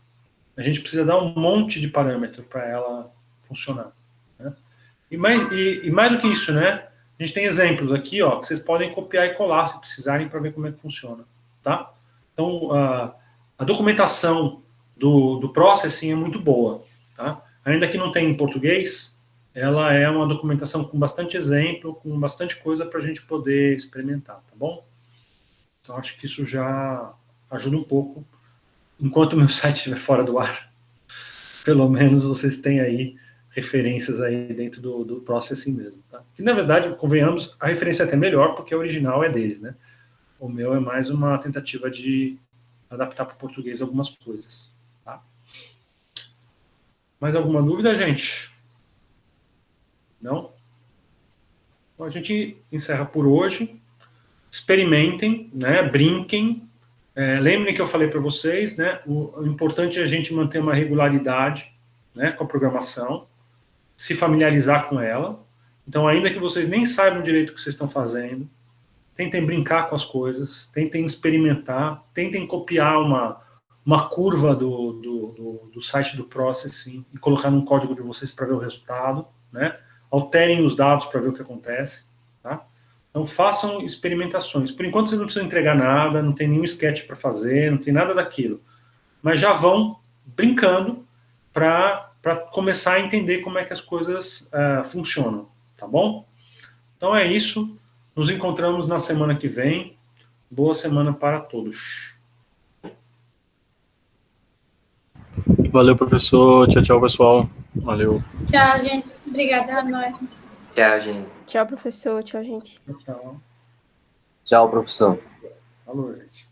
A gente precisa dar um monte de parâmetro para ela funcionar, né? E mais do que isso, né? A gente tem exemplos aqui, ó, que vocês podem copiar e colar se precisarem para ver como é que funciona, tá? Então, a documentação do Processing é muito boa, tá? Ainda que não tenha em português, ela é uma documentação com bastante exemplo, com bastante coisa para a gente poder experimentar, tá bom? Então, acho que isso já ajuda um pouco. Enquanto o meu site estiver fora do ar, pelo menos vocês têm aí referências aí dentro do Processing mesmo, tá? Que, na verdade, convenhamos, a referência é até melhor, porque a original é deles, né? O meu é mais uma tentativa de adaptar para o português algumas coisas, tá? Mais alguma dúvida, gente? Não? Então, a gente encerra por hoje. Experimentem, né? Brinquem. Lembrem que eu falei para vocês, né, o importante é a gente manter uma regularidade, né, com a programação, se familiarizar com ela. Então, ainda que vocês nem saibam direito o que vocês estão fazendo, tentem brincar com as coisas, tentem experimentar, tentem copiar uma curva do site do Processing e colocar num código de vocês para ver o resultado, né? Alterem os dados para ver o que acontece, tá? Então, façam experimentações. Por enquanto, vocês não precisam entregar nada, não tem nenhum sketch para fazer, não tem nada daquilo. Mas já vão brincando para começar a entender como é que as coisas funcionam, tá bom? Então, é isso. Nos encontramos na semana que vem. Boa semana para todos. Valeu, professor. Tchau, tchau, pessoal. Valeu. Tchau, gente. Obrigada, Noé. Tchau, gente. Tchau, professor. Tchau, gente. Tchau. Tchau, professor. Falou, gente.